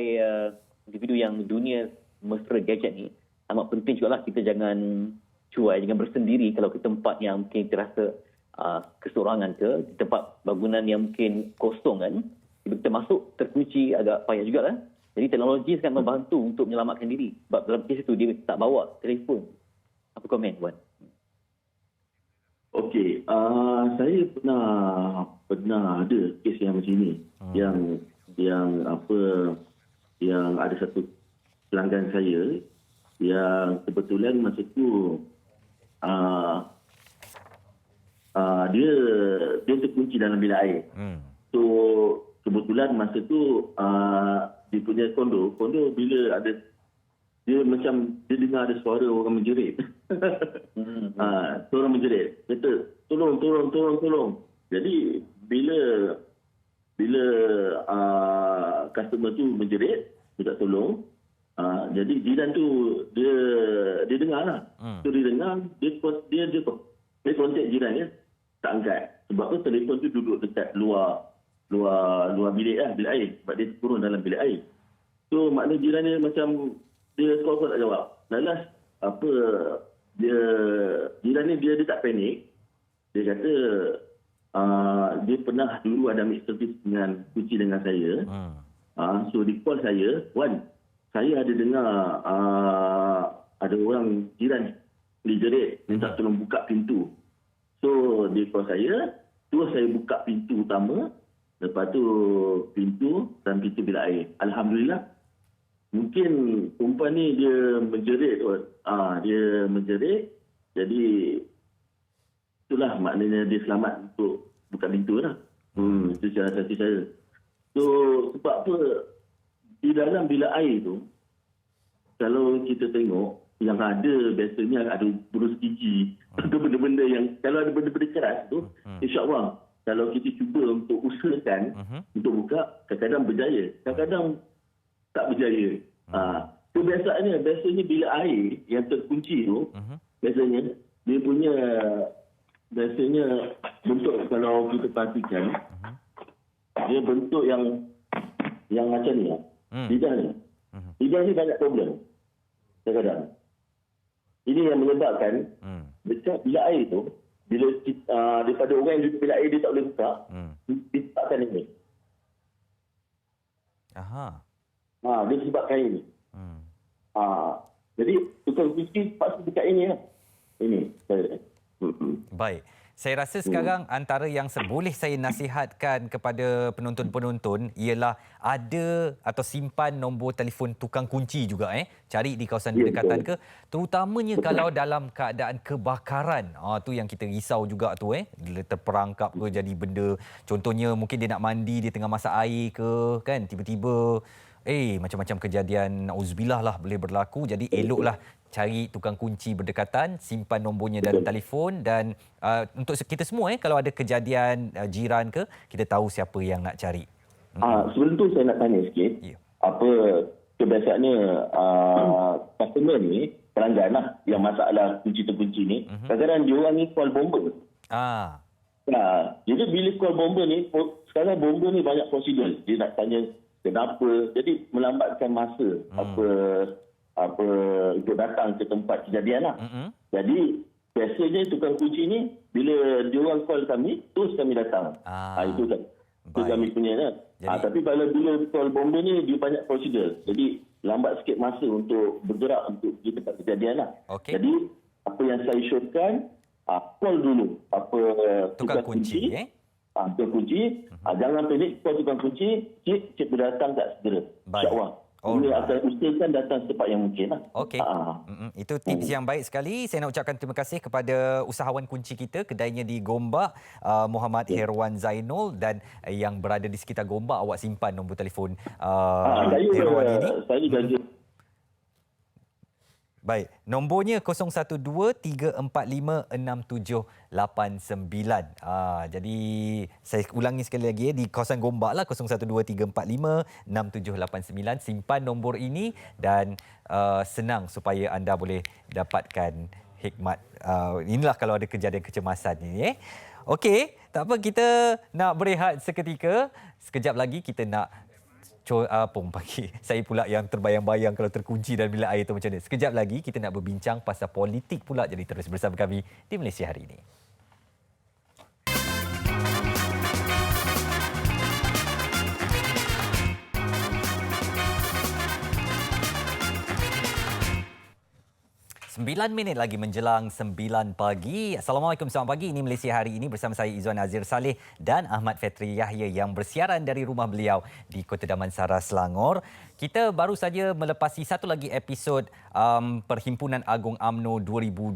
individu yang dunia mesra gadget ni, amat penting jugalah kita jangan cuai, jangan bersendiri kalau ke tempat yang mungkin terasa kesorangan ke, di tempat bangunan yang mungkin kosong kan. Bila kita masuk terkunci agak payah jugalah. Jadi teknologi sangat membantu untuk menyelamatkan diri. Sebab dalam kes itu dia tak bawa telefon. Apa komen, Wan? Okey, saya pernah ada kes yang macam ini. Yang ada satu pelanggan saya yang kebetulan masa tu dia terkunci dalam bilik air. So kebetulan masa tu dia punya kondo bila ada dia macam dia dengar ada suara orang menjerit. Suara menjerit. Kata, tolong. Jadi bila customer tu menjerit, minta tolong. Jadi jiran tu dia dengar lah. So dia dengar, dia kontak jiran dia, tak angkat. Sebab tu telefon tu duduk dekat luar bilik lah, bilik air. Sebab dia turun dalam bilik air. So makna jiran dia macam dia call tak jawab. Lalas jiran ni dia tak panik. Dia kata dia pernah dulu ada ambil servis dengan kunci dengan saya. So dia call saya, Wan, saya ada dengar ada orang jiran jerit minta tolong buka pintu. So dia call saya, terus saya buka pintu utama, lepas tu pintu bilik air. Alhamdulillah. Mungkin perempuan ni dia menjerit kot. Dia menjerit. Jadi itulah maknanya dia selamat untuk buka pintu lah. Itu siasat saya. So sebab apa, di dalam bilik air tu, kalau kita tengok, yang ada biasanya ada burus gigi, atau benda-benda yang, kalau ada benda-benda keras tu, insyaAllah, kalau kita cuba untuk usahakan, untuk buka, kadang-kadang berjaya, kadang-kadang tak berjaya. Biasanya bilik air yang terkunci tu, biasanya dia punya bentuk, kalau kita perhatikan, dia bentuk yang macam ni lah. Lidah ni banyak problem kadang-kadang. Ini yang menyebabkan dekat bilik air tu, bila daripada orang yang duduk bilik air dia tak boleh buka, disebabkan ini. Dia disebabkan ini. Jadi tukang kunci pasti dekat ini lah. Ini. Baik. Saya rasa sekarang antara yang boleh saya nasihatkan kepada penonton-penonton ialah ada atau simpan nombor telefon tukang kunci juga. Cari di kawasan berdekatan ke. Terutamanya kalau dalam keadaan kebakaran. Tu yang kita risau juga tu. Dia terperangkap ke jadi benda. Contohnya mungkin dia nak mandi, dia tengah masak air ke. Kan tiba-tiba macam-macam kejadian na'udzubillah lah boleh berlaku. Jadi eloklah cari tukang kunci berdekatan, simpan nombornya dalam telefon dan untuk kita semua kalau ada kejadian jiran ke, kita tahu siapa yang nak cari. Sebelum tu saya nak tanya sikit. Apa kebiasaannya customer ni, pelanggan lah yang masalah kunci terkunci ni, kadang-kadang dia orang ni call bomber. Jadi bila call bomber ni, sekarang bomber ni banyak prosedur. Dia nak tanya kenapa, jadi melambatkan masa untuk datang ke tempat kejadian lah. Jadi biasanya tukang kunci ni bila dia orang call kami, terus kami datang. Itu kan. Itu kami punya kan. Tapi kalau bila call bomber ni dia banyak prosedur. Jadi lambat sikit masa untuk bergerak untuk pergi tempat kejadian lah. Jadi apa yang saya syorkan, call dulu tukang kunci. Tukang kunci. Jangan panik, call tukang kunci, cik boleh datang tak segera. InsyaAllah. Ini akan usahakan datang secepat yang mungkin lah. Itu tips yang baik sekali. Saya nak ucapkan terima kasih kepada usahawan kunci kita, kedainya di Gombak, Muhammad Herwan Zainul, dan yang berada di sekitar Gombak, awak simpan nombor telefon Herwan ini. Saya gaji. Baik, nombornya 0123456789. Jadi saya ulangi sekali lagi di kawasan Gombak lah, 0123456789. Simpan nombor ini dan senang supaya anda boleh dapatkan hikmat. Inilah kalau ada kejadian kecemasan ini. Okey, tak apa, kita nak berehat seketika. Sekejap lagi kita nak pagi. Saya pula yang terbayang-bayang kalau terkunci dalam bilik air itu macam mana. Sekejap lagi kita nak berbincang pasal politik pula. Jadi terus bersama kami di Malaysia Hari Ini. 9 minit lagi menjelang 9 pagi. Assalamualaikum, selamat pagi. Ini Malaysia Hari Ini bersama saya Izwan Azir Saleh dan Ahmad Fetri Yahya yang bersiaran dari rumah beliau di Kota Damansara, Selangor. Kita baru saja melepasi satu lagi episod Perhimpunan Agung UMNO 2020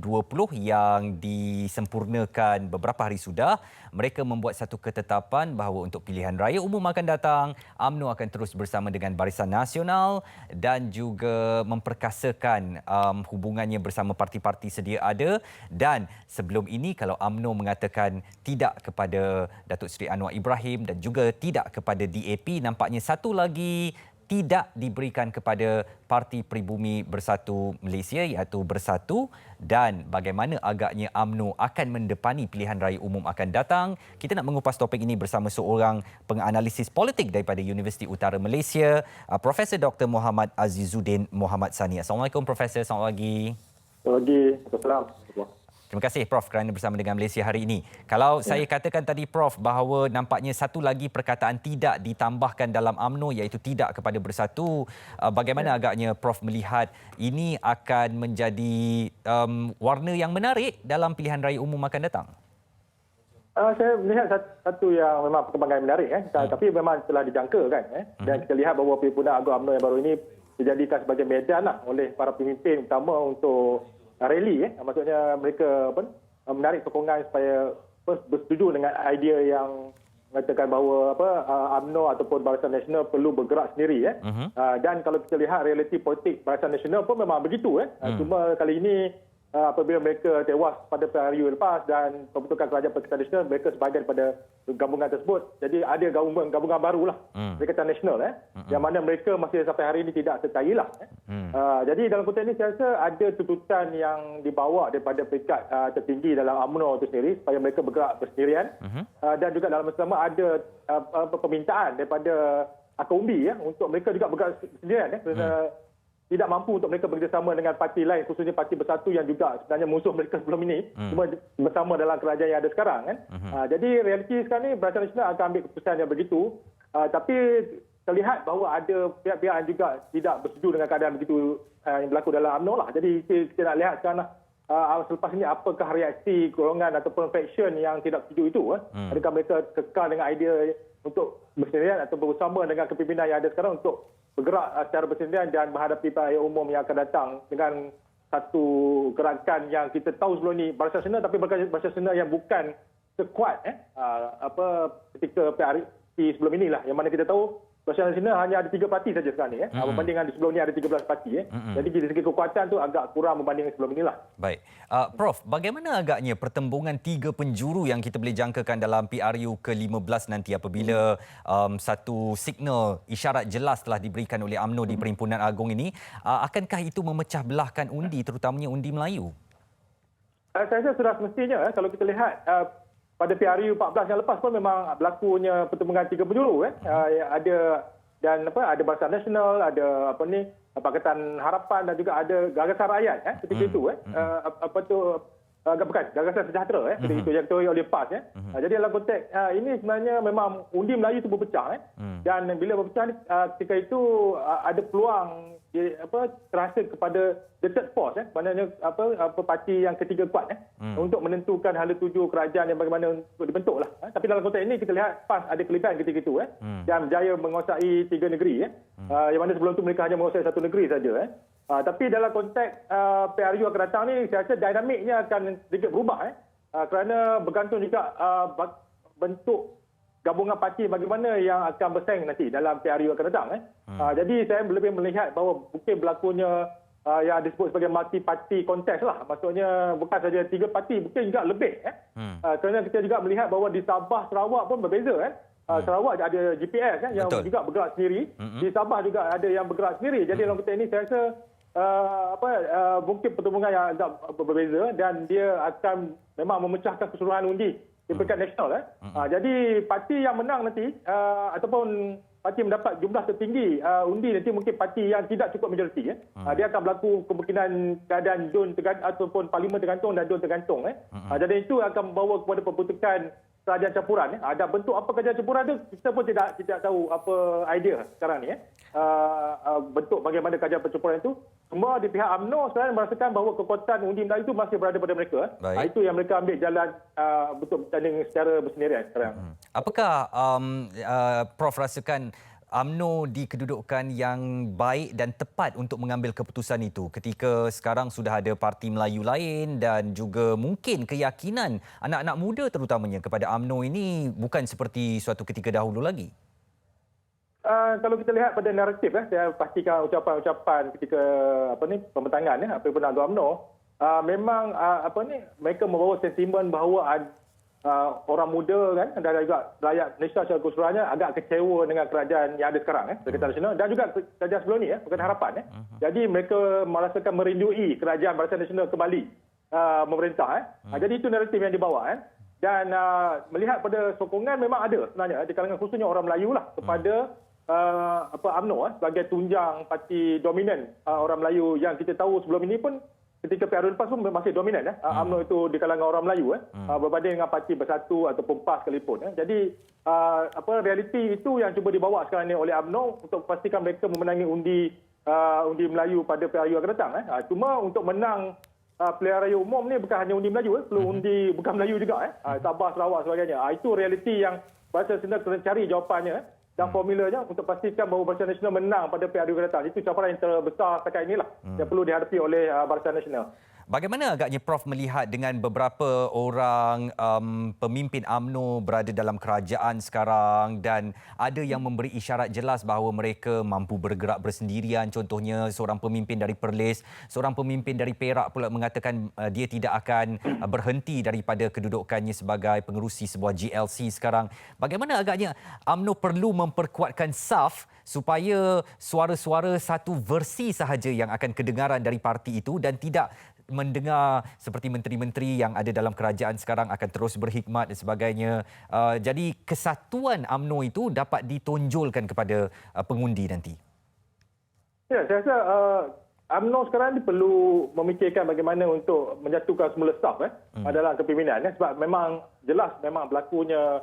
yang disempurnakan beberapa hari sudah. Mereka membuat satu ketetapan bahawa untuk pilihan raya umum akan datang, UMNO akan terus bersama dengan Barisan Nasional dan juga memperkasakan hubungannya bersama parti-parti sedia ada. Dan sebelum ini, kalau UMNO mengatakan tidak kepada Datuk Seri Anwar Ibrahim dan juga tidak kepada DAP, nampaknya satu lagi tidak diberikan kepada Parti Pribumi Bersatu Malaysia, iaitu Bersatu. Dan bagaimana agaknya UMNO akan mendepani pilihan raya umum akan datang. Kita nak mengupas topik ini bersama seorang penganalisis politik daripada Universiti Utara Malaysia, Profesor Dr. Muhammad Azizuddin Muhammad Sani. Assalamualaikum Profesor, selamat pagi. Selamat pagi. Assalamualaikum. Terima kasih Prof kerana bersama dengan Malaysia Hari Ini. Kalau saya katakan tadi Prof bahawa nampaknya satu lagi perkataan tidak ditambahkan dalam UMNO iaitu tidak kepada Bersatu, bagaimana agaknya Prof melihat ini akan menjadi warna yang menarik dalam pilihan raya umum akan datang? Saya melihat satu yang memang perkembangan menarik. Tapi memang telah dijangka kan. Dan kita lihat bahawa Perhimpunan Agung UMNO yang baru ini dijadikan sebagai medan oleh para pemimpin utama untuk rally. Maksudnya mereka menarik sokongan supaya bersetuju dengan idea yang mengatakan bahawa UMNO ataupun Barisan Nasional perlu bergerak sendiri. Dan kalau kita lihat realiti politik Barisan Nasional pun memang begitu. Cuma kali ini apabila mereka tewas pada PRU lepas dan pembentukan kerajaan Pakistan Nasional, mereka sebahagian pada gabungan tersebut. Jadi ada gabungan barulah, Pakistan Nasional, yang mana mereka masih sampai hari ini tidak sertailah. Jadi dalam konteks ini saya rasa ada tuntutan yang dibawa daripada peringkat tertinggi dalam UMNO itu sendiri supaya mereka bergerak bersendirian. Dan juga dalam masa sama ada permintaan daripada Akaumbi untuk mereka juga bergerak sendirian kerana tidak mampu untuk mereka bekerjasama dengan parti lain, khususnya Parti Bersatu yang juga sebenarnya musuh mereka sebelum ini, cuma bersama dalam kerajaan yang ada sekarang. Jadi realiti sekarang ni Barisan Nasional akan ambil keputusan yang begitu, tapi terlihat bahawa ada pihak-pihak yang juga tidak bersetuju dengan keadaan begitu yang berlaku dalam UMNO lah. Jadi kita nak lihat sekarang selepas ini apakah reaksi golongan ataupun faction yang tidak setuju itu. Adakah mereka kekal dengan idea untuk bersendirian atau bersama dengan kepimpinan yang ada sekarang untuk bergerak secara bersendirian dan menghadapi pilihan umum yang akan datang dengan satu gerakan yang kita tahu sebelum ini Barisan Nasional, tapi Barisan Nasional yang bukan sekuat ketika PRP sebelum inilah, yang mana kita tahu Barisan Nasional hanya ada 3 parti saja sekarang ni. Berbanding dengan sebelum ini ada 13 parti. Jadi dari segi kekuatan tu agak kurang berbanding sebelum inilah. Baik. Prof, bagaimana agaknya pertembungan 3 penjuru yang kita boleh jangkakan dalam PRU ke-15 nanti apabila satu signal isyarat jelas telah diberikan oleh UMNO di Perhimpunan Agung ini, akankah itu memecah belahkan undi, terutamanya undi Melayu? Saya rasa sudah semestinya kalau kita lihat pada PRU 14 yang lepas pun memang berlakunya pertembungan 3 penjuru. Ada ada Barisan Nasional, ada Pakatan Harapan dan juga ada Gagasan Rakyat ketika itu. Bukan Gagasan Sejahtera ketika itu yang diketuai oleh PAS. Jadi dalam konteks ini sebenarnya memang undi Melayu itu berpecah. Dan bila berpecah ketika itu ada peluang terasa kepada the third force, maknanya parti yang ketiga kuat untuk menentukan hala tuju kerajaan yang bagaimana untuk dibentuklah. Tapi dalam konteks ini kita lihat PAS ada kelebihan ketika itu dan berjaya menguasai 3 negeri yang mana sebelum itu mereka hanya menguasai 1 negeri saja. Tapi dalam konteks PRU akan datang ni saya rasa dinamiknya akan sedikit berubah kerana bergantung juga bentuk gabungan parti bagaimana yang akan bersaing nanti dalam PRU akan datang. Jadi saya lebih melihat bahawa mungkin berlakunya yang disebut sebagai multi-party contest lah. Maksudnya bukan saja 3 parti, mungkin juga lebih. Kerana kita juga melihat bahawa di Sabah, Sarawak pun berbeza. Sarawak ada GPS yang Betul. Juga bergerak sendiri. Di Sabah juga ada yang bergerak sendiri. Jadi dalam konteks ini saya rasa mungkin pertembungan yang agak berbeza dan dia akan memang memecahkan keseluruhan undi di peringkat nasional. Jadi parti yang menang nanti ataupun parti mendapat jumlah tertinggi undi nanti mungkin parti yang tidak cukup majoriti. Dia akan berlaku kemungkinan keadaan DUN ataupun parlimen tergantung dan DUN tergantung. Jadi itu akan membawa kepada pembentukan kerajaan campuran. Ada bentuk apa kerajaan campuran itu kita pun tidak tahu apa idea sekarang ni. Bentuk bagaimana kerajaan percampuran itu semua di pihak UMNO sebenarnya merasakan bahawa kekuatan undi Melayu itu masih berada pada mereka. Baik. Itu yang mereka ambil jalan untuk bertanding secara bersendirian sekarang. Apakah Prof rasakan UMNO di kedudukan yang baik dan tepat untuk mengambil keputusan itu ketika sekarang sudah ada parti Melayu lain dan juga mungkin keyakinan anak-anak muda terutamanya kepada UMNO ini bukan seperti suatu ketika dahulu lagi? Kalau kita lihat pada naratif, saya pastikan ucapan-ucapan ketika pembentangan Perhimpunan Agong UMNO, memang mereka membawa sentimen bahawa orang muda kan dan juga rakyat Malaysia secara keseluruhannya agak kecewa dengan kerajaan yang ada sekarang Perikatan Nasional dan juga kerajaan sebelum ni Perikatan Harapan. Jadi mereka merasakan merindui kerajaan Barisan Nasional kembali memerintah. Jadi itu naratif yang dibawa. Dan melihat pada sokongan memang ada sebenarnya di kalangan khususnya orang Melayu lah kepada UMNO sebagai tunjang parti dominan orang Melayu yang kita tahu sebelum ini pun ketika PRU lepas pun masih dominan UMNO itu di kalangan orang Melayu berbanding dengan parti Bersatu ataupun PAS sekalipun. Jadi realiti itu yang cuba dibawa sekarang ni oleh UMNO untuk pastikan mereka memenangi undi Melayu pada PRU akan datang. Cuma untuk menang pilihan raya umum ni bukan hanya undi Melayu, perlu undi bukan Melayu juga Sabah, Sarawak sebagainya. Itu realiti yang Barisan Nasional kena cari jawapannya dan formulanya untuk pastikan bahawa Barisan Nasional menang pada PRU akan datang. Itu cabaran yang terbesar setakat inilah yang perlu dihadapi oleh Barisan Nasional. Bagaimana agaknya Prof melihat dengan beberapa orang pemimpin UMNO berada dalam kerajaan sekarang dan ada yang memberi isyarat jelas bahawa mereka mampu bergerak bersendirian, contohnya seorang pemimpin dari Perlis, seorang pemimpin dari Perak pula mengatakan dia tidak akan berhenti daripada kedudukannya sebagai pengerusi sebuah GLC sekarang. Bagaimana agaknya UMNO perlu memperkuatkan saf supaya suara-suara satu versi sahaja yang akan kedengaran dari parti itu dan tidak mendengar seperti menteri-menteri yang ada dalam kerajaan sekarang akan terus berhikmat dan sebagainya. Jadi kesatuan UMNO itu dapat ditonjolkan kepada pengundi nanti. Ya, saya rasa UMNO sekarang ni perlu memikirkan bagaimana untuk menjatuhkan semula staf dalam kepimpinan sebab memang jelas memang berlakunya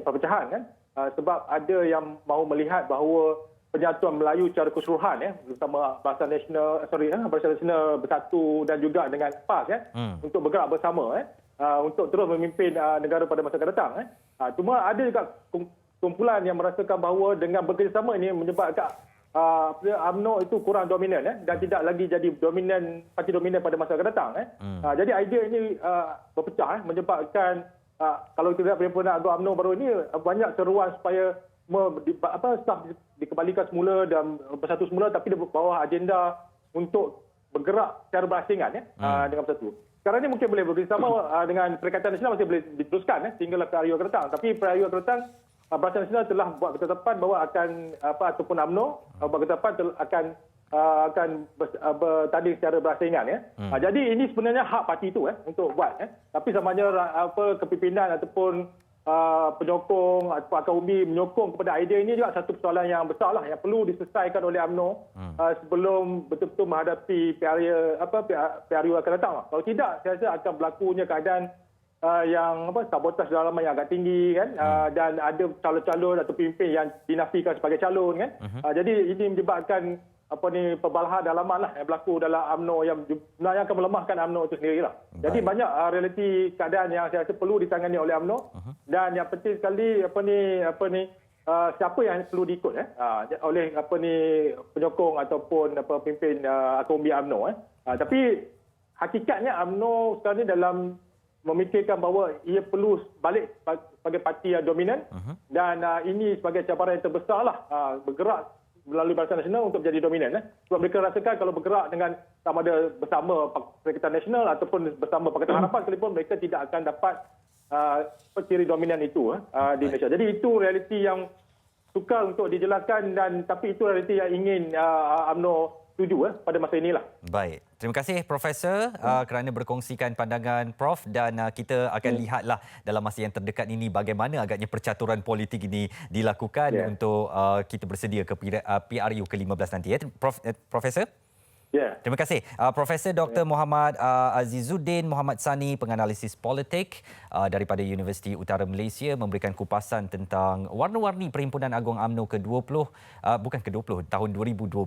perpecahan kan. Sebab ada yang mahu melihat bahawa penyatuan Melayu secara keseluruhan bersama Barisan Nasional Bersatu dan juga dengan PAS untuk bergerak bersama untuk terus memimpin negara pada masa akan datang. Cuma ada juga kumpulan yang merasakan bahawa dengan bekerjasama ini menyebabkan UMNO itu kurang dominan dan tidak lagi jadi parti dominan pada masa akan datang. Jadi idea ini berpecah menyebabkan kalau kita lihat Perhimpunan Agong UMNO baru ini banyak seruan supaya staf dikembalikan semula dan bersatu semula tapi di bawah agenda untuk bergerak secara berasingan dengan bersatu. Sekarang ini mungkin boleh bekerjasama dengan Perikatan Nasional masih boleh diteruskan sehinggalah PRU akan datang. Tapi PRU akan datang Barisan Nasional telah buat ketetapan bahawa akan ataupun UMNO buat ketetapan akan bertanding secara berasingan Jadi ini sebenarnya hak parti itu untuk buat Tapi samanya kepimpinan ataupun penyokong atau akar umbi menyokong kepada idea ini juga satu persoalan yang besar lah yang perlu diselesaikan oleh UMNO sebelum betul-betul menghadapi PRU akan datang. Kalau tidak, saya rasa akan berlakunya keadaan yang sabotaj dalaman yang agak tinggi dan ada calon-calon atau pemimpin yang dinafikan sebagai calon Jadi ini menyebabkan perbalahan dalaman lah yang berlaku dalam UMNO yang sebenarnya akan melemahkan UMNO itu sendirilah. Jadi banyak realiti keadaan yang saya rasa perlu ditangani oleh UMNO dan yang penting sekali siapa yang perlu diikut oleh penyokong ataupun pemimpin akar umbi UMNO Tapi hakikatnya UMNO sekarang ni dalam memikirkan bahawa ia perlu balik sebagai parti yang dominan dan ini sebagai cabaran yang terbesar lah bergerak melalui Barisan Nasional untuk menjadi dominan. Sebab mereka rasakan kalau bergerak dengan sama ada bersama Perikatan Nasional ataupun bersama Pakatan Harapan sekalipun mereka tidak akan dapat ciri dominan itu di Malaysia. Jadi itu realiti yang sukar untuk dijelaskan tapi itu realiti yang ingin UMNO tuju pada masa inilah. Baik. Terima kasih Profesor kerana berkongsikan pandangan Prof dan kita akan lihatlah dalam masa yang terdekat ini bagaimana agaknya percaturan politik ini dilakukan untuk kita bersedia ke PRU ke-15 nanti. Profesor? Ya. Terima kasih. Profesor Dr. Muhammad Azizuddin Muhammad Sani, penganalisis politik daripada Universiti Utara Malaysia, memberikan kupasan tentang warna-warni Perhimpunan Agung UMNO ke-20, bukan ke-20, tahun 2020,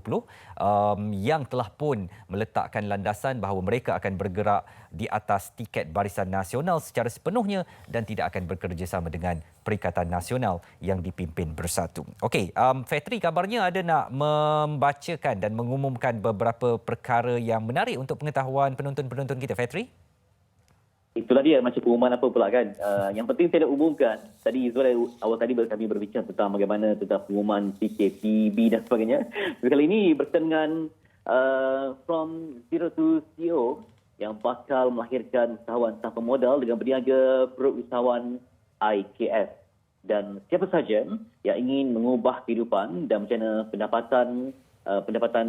yang telah pun meletakkan landasan bahawa mereka akan bergerak di atas tiket Barisan Nasional secara sepenuhnya dan tidak akan bekerjasama dengan Perikatan Nasional yang dipimpin Bersatu. Okey, Fetri, kabarnya ada nak membacakan dan mengumumkan beberapa perkara yang menarik untuk pengetahuan penonton-penonton kita, Fetri? Itulah dia macam pengumuman apa pula kan. Yang penting saya nak umumkan. Tadi Izzuan awal tadi kami berbincang tentang bagaimana tentang pengumuman PKPB dan sebagainya. Kali ini berkaitan dengan From Zero to CEO yang bakal melahirkan usahawan tanpa modal dengan berniaga Perusahawan IKS. Dan siapa sahaja yang ingin mengubah kehidupan dan mencana pendapatan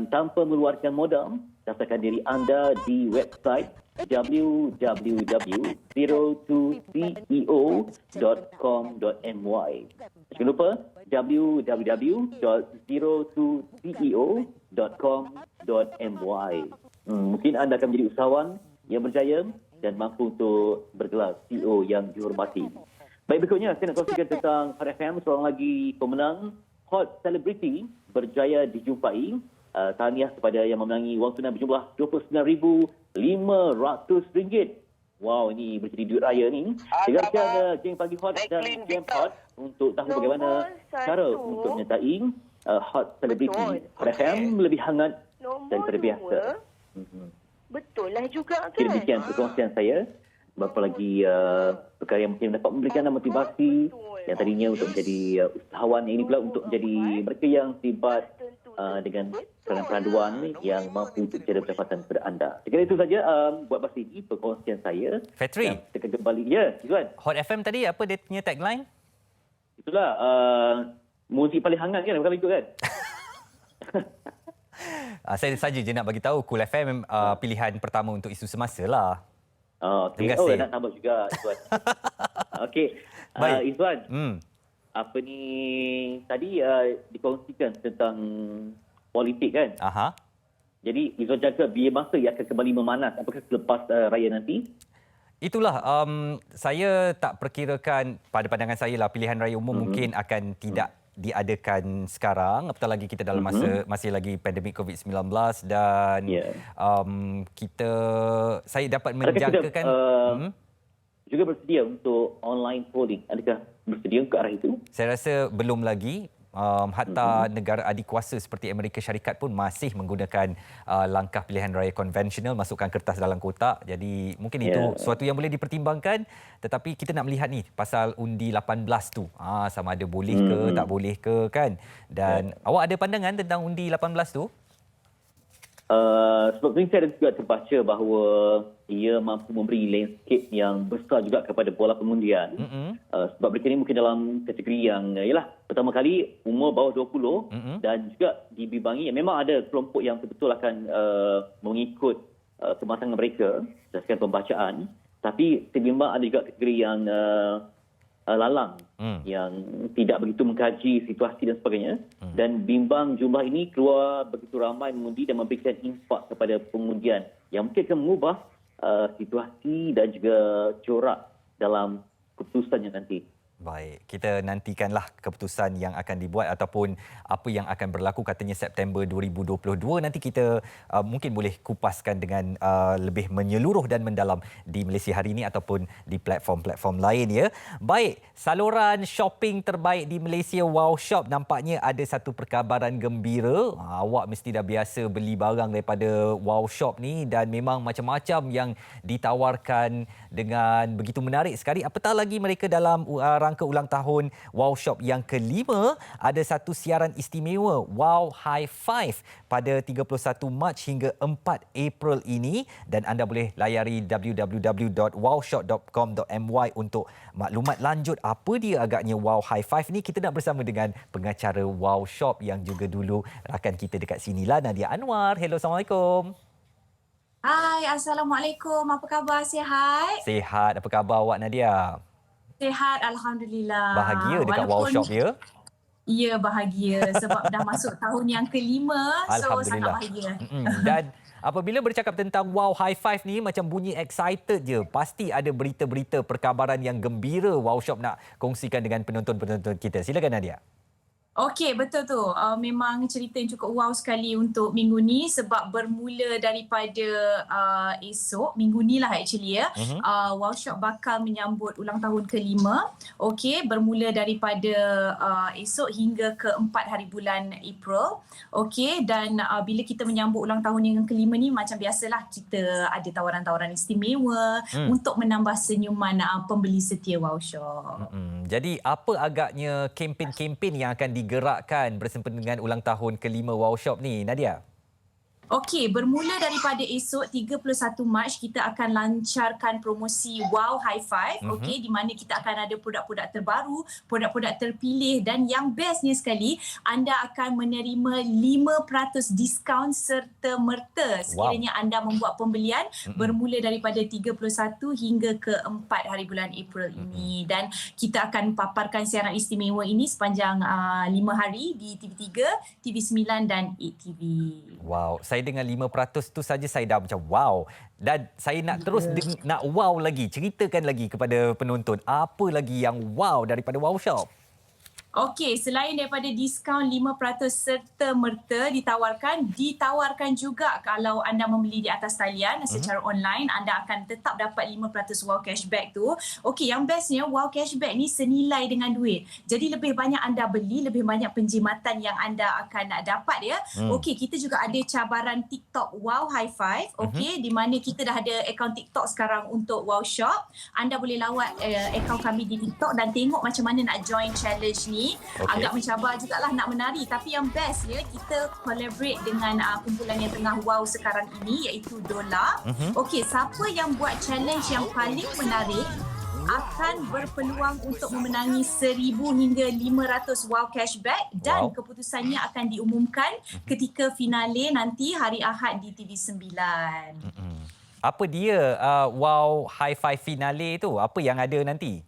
tanpa mengeluarkan modal, daftarkan diri anda di website www.zero2ceo.com.my. Jangan lupa www.zero2ceo.com.my. Mungkin anda akan menjadi usahawan yang berjaya dan mampu untuk bergelar CEO yang dihormati. Baik, berikutnya saya nak kongsikan tentang Hot FM, seorang lagi pemenang Hot Celebrity berjaya dijumpai. Tahniah kepada yang memenangi wang tunai berjumlah RM29,500. Wow, ini berjadi duit raya ni. Dengarkan geng Pagi Hot dan geng Hot untuk tahu bagaimana cara untuk menyertai Hot Celebrity. Hot FM lebih hangat daripada biasa. Betul lah juga kan? Demikian perkongsian saya. Berapa lagi perkara yang mungkin dapat memberikan motivasi yang tadinya untuk menjadi usahawan, ini pula untuk menjadi mereka yang terlibat dengan peranduan yang mampu untuk menjadi pendapatan kepada anda. Sekali itu saja buat masa ini perkongsian saya. Fetri, kita kembali. Ya, Izzuan. Hot FM tadi apa dia punya tagline? Itulah muzik paling hangat kan, bukan itu kan? Saya saja je nak bagi tahu Cool FM pilihan pertama untuk isu semasa lah. Terima kasih. nak tambah juga, Izzuan. Okey. Izzuan, apa ni tadi dikongsikan tentang politik kan? Aha. Jadi Izzuan jaga bila masa ia akan kembali memanas, apakah selepas raya nanti? Itulah, saya tak perkirakan, pada pandangan saya lah, pilihan raya umum mungkin akan tidak diadakan sekarang, apatah lagi kita dalam masa masih lagi pandemik COVID-19 dan saya dapat menjangkakan juga bersedia untuk online polling. Adakah bersedia ke arah itu? Saya rasa belum lagi. Hatta negara adik kuasa seperti Amerika Syarikat pun masih menggunakan langkah pilihan raya konvensional, masukkan kertas dalam kotak. Jadi mungkin itu suatu yang boleh dipertimbangkan, tetapi kita nak melihat ni pasal undi 18 tu, sama ada boleh ke tak boleh ke kan. Dan awak ada pandangan tentang undi 18 tu? Sebab ini saya juga terbaca bahawa ia mampu memberi landscape yang besar juga kepada bola pengundian. Sebab mereka ini mungkin dalam kategori yang ialah pertama kali umur bawah 20 dan juga dibimbangi. Memang ada kelompok yang betul-betul akan mengikut kematangan mereka berdasarkan pembacaan. Tapi saya bimbang ada juga kategori yang lalang yang tidak begitu mengkaji situasi dan sebagainya, dan bimbang jumlah ini keluar begitu ramai mengundi dan memberikan impak kepada pengundian yang mungkin akan mengubah situasi dan juga corak dalam keputusannya nanti. Baik, kita nantikanlah keputusan yang akan dibuat ataupun apa yang akan berlaku, katanya September 2022. Nanti kita mungkin boleh kupaskan dengan lebih menyeluruh dan mendalam di Malaysia Hari ini ataupun di platform-platform lain ya. Baik, saluran shopping terbaik di Malaysia, Wow Shop, nampaknya ada satu perkabaran gembira. Awak mesti dah biasa beli barang daripada Wow Shop ni dan memang macam-macam yang ditawarkan dengan begitu menarik sekali. Apatah lagi mereka dalam rangka ulang tahun Wow Shop yang kelima, ada satu siaran istimewa Wow High Five pada 31 Mac hingga 4 April ini, dan anda boleh layari www.wowshop.com.my untuk maklumat lanjut apa dia agaknya Wow High Five ni. Kita nak bersama dengan pengacara Wow Shop yang juga dulu rakan kita dekat sinilah, Nadia Anwar. Hello, Assalamualaikum. Hai, Assalamualaikum. Apa khabar? Sihat? Sihat. Apa khabar awak, Nadia? Sihat, Alhamdulillah. Bahagia dekat Wow Shop ya? Ya, bahagia sebab dah masuk tahun yang kelima. So, sangat Alhamdulillah. bahagia. Dan apabila bercakap tentang Wow High Five ni macam bunyi excited je. Pasti ada berita-berita perkabaran yang gembira Wow Shop nak kongsikan dengan penonton-penonton kita. Silakan Nadia. Okey, betul tu. Memang cerita yang cukup wow sekali untuk minggu ni sebab bermula daripada esok, minggu ni lah actually ya. Wow Shop bakal menyambut ulang tahun ke-5. Okey, bermula daripada esok hingga ke-4 hari bulan April. Okey, dan bila kita menyambut ulang tahun yang ke-5 ni macam biasalah kita ada tawaran-tawaran istimewa untuk menambah senyuman pembeli setia Wow Shop. Jadi apa agaknya kempen-kempen yang akan digerakkan bersempena dengan ulang tahun ke-5 Wow Shop ni, Nadia? Okey, bermula daripada esok 31 Mac kita akan lancarkan promosi Wow High Five, okey, di mana kita akan ada produk-produk terbaru, produk-produk terpilih dan yang bestnya sekali, anda akan menerima 5% diskaun serta merta sekiranya anda membuat pembelian bermula daripada 31 hingga ke-4 hari bulan April ini, dan kita akan paparkan siaran istimewa ini sepanjang 5 hari di TV3, TV9 dan 8TV. Wow, saya dengan 5% tu saja saya dah macam wow. Dan saya nak terus nak wow lagi. Ceritakan lagi kepada penonton apa lagi yang wow daripada Wow Shop. Okey, selain daripada diskaun 5% serta merta ditawarkan juga kalau anda membeli di atas talian secara online, anda akan tetap dapat 5% wow cashback tu. Okey, yang bestnya wow cashback ni senilai dengan duit. Jadi lebih banyak anda beli, lebih banyak penjimatan yang anda akan dapat ya. Okey, kita juga ada cabaran TikTok Wow High Five, okey, di mana kita dah ada akaun TikTok sekarang untuk Wow Shop. Anda boleh lawat akaun kami di TikTok dan tengok macam mana nak join challenge ni. Agak mencabar jugalah nak menari, tapi yang best ya, kita collaborate dengan kumpulan yang tengah wow sekarang ini iaitu Dola. Okey, siapa yang buat challenge yang paling menarik akan berpeluang untuk memenangi 1,000 hingga 500 wow cashback dan keputusannya akan diumumkan ketika finale nanti hari Ahad di TV9. Apa dia Wow High Five finale tu? Apa yang ada nanti?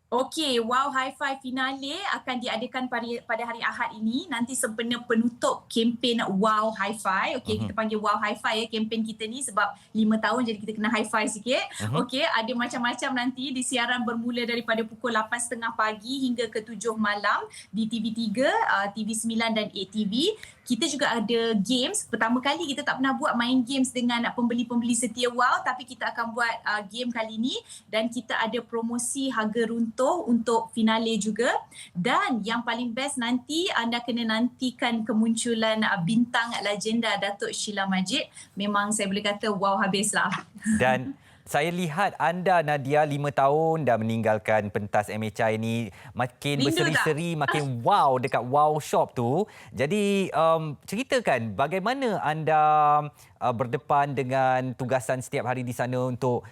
Okey, Wow High Five finale akan diadakan pada hari Ahad ini. Nanti sempena penutup kempen Wow High Five. Okey, kita panggil Wow High Five ya kempen kita ni sebab 5 tahun jadi kita kena high five sikit. Okey, ada macam-macam nanti di siaran bermula daripada pukul 8.30 pagi hingga ke 7 malam di TV3, TV9 dan 8TV. Kita juga ada games. Pertama kali kita tak pernah buat main games dengan pembeli-pembeli setia Wow, tapi kita akan buat game kali ini dan kita ada promosi harga runtuh untuk finale juga. Dan yang paling best nanti anda kena nantikan kemunculan bintang legenda Datuk Sheila Majid. Memang saya boleh kata wow habislah. Dan saya lihat anda, Nadia, 5 tahun dah meninggalkan pentas MHI ni. Makin berseri-seri, makin wow dekat Wow Shop tu. Jadi, ceritakan bagaimana anda berdepan dengan tugasan setiap hari di sana untuk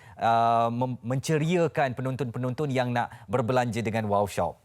menceriakan penonton-penonton yang nak berbelanja dengan Wow Shop.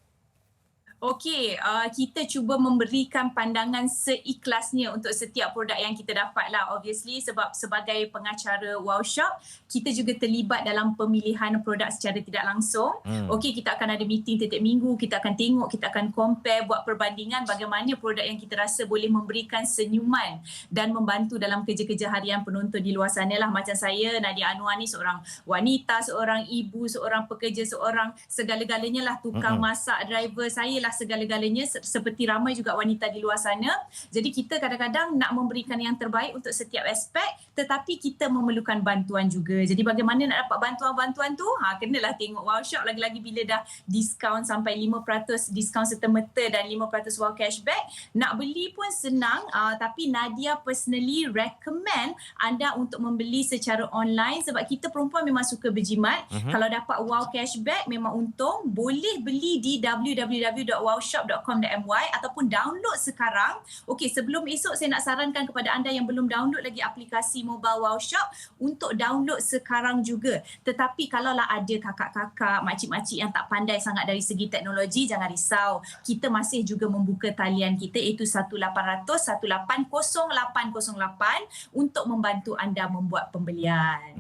Okey, kita cuba memberikan pandangan seikhlasnya untuk setiap produk yang kita dapat lah. Obviously sebab sebagai pengacara Wow Shop, kita juga terlibat dalam pemilihan produk secara tidak langsung. Okey, kita akan ada meeting setiap minggu, kita akan tengok, kita akan compare, buat perbandingan bagaimana produk yang kita rasa boleh memberikan senyuman dan membantu dalam kerja-kerja harian penonton di luar sana lah. Macam saya, Nadia Anwar ni seorang wanita, seorang ibu, seorang pekerja, seorang segala-galanya lah, tukang masak, driver, saya lah segala-galanya seperti ramai juga wanita di luar sana. Jadi kita kadang-kadang nak memberikan yang terbaik untuk setiap aspek, tetapi kita memerlukan bantuan juga. Jadi bagaimana nak dapat bantuan-bantuan tu? Kenalah tengok Wow Shop, lagi-lagi bila dah diskaun sampai 5% diskaun serta-merta dan 5% wow cashback. Nak beli pun senang, tapi Nadia personally recommend anda untuk membeli secara online sebab kita perempuan memang suka berjimat. Kalau dapat wow cashback memang untung. Boleh beli di www.wowshop.com.my ataupun download sekarang. Okey, sebelum esok saya nak sarankan kepada anda yang belum download lagi aplikasi mobile Wow Shop untuk download sekarang juga. Tetapi kalaulah ada kakak-kakak, makcik-makcik yang tak pandai sangat dari segi teknologi, jangan risau. Kita masih juga membuka talian kita iaitu 1800 180808 untuk membantu anda membuat pembelian.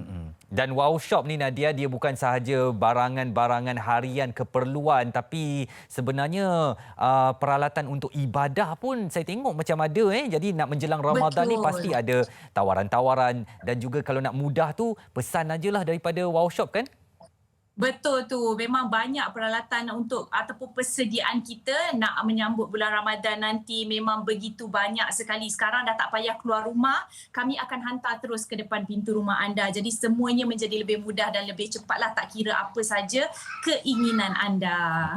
Dan Wow Shop ni Nadia, dia bukan sahaja barangan-barangan harian keperluan, tapi sebenarnya peralatan untuk ibadah pun saya tengok macam ada. Jadi nak menjelang Ramadan ni pasti ada tawaran-tawaran, dan juga kalau nak mudah tu pesan ajalah daripada Wow Shop kan? Betul tu. Memang banyak peralatan untuk ataupun persediaan kita nak menyambut bulan Ramadan nanti. Memang begitu banyak sekali. Sekarang dah tak payah keluar rumah. Kami akan hantar terus ke depan pintu rumah anda. Jadi semuanya menjadi lebih mudah dan lebih cepatlah, tak kira apa saja keinginan anda.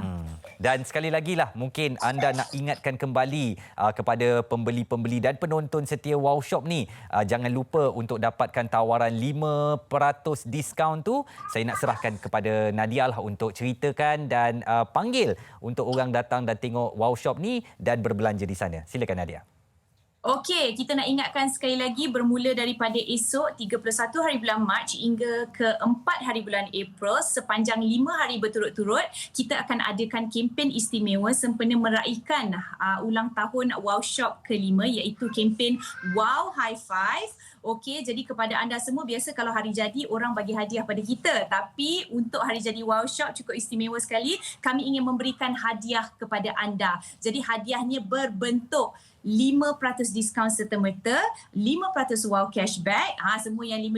Dan sekali lagi lah, mungkin anda nak ingatkan kembali kepada pembeli-pembeli dan penonton setia Wow Shop ni, jangan lupa untuk dapatkan tawaran 5% diskaun tu. Saya nak serahkan kepada Nadia lah untuk ceritakan dan panggil untuk orang datang dan tengok Wow Shop ni dan berbelanja di sana. Silakan Nadia. Okey, kita nak ingatkan sekali lagi, bermula daripada esok 31 hari bulan Mac hingga ke 4 hari bulan April, sepanjang 5 hari berturut-turut, kita akan adakan kempen istimewa sempena meraihkan ulang tahun Wow Shop ke-5, iaitu kempen Wow High Five. Okey, jadi kepada anda semua, biasa kalau hari jadi orang bagi hadiah pada kita, tapi untuk hari jadi Wow Shop cukup istimewa sekali, kami ingin memberikan hadiah kepada anda. Jadi hadiahnya berbentuk 5% diskaun serta-merta, 5% wow cashback. Semua yang 5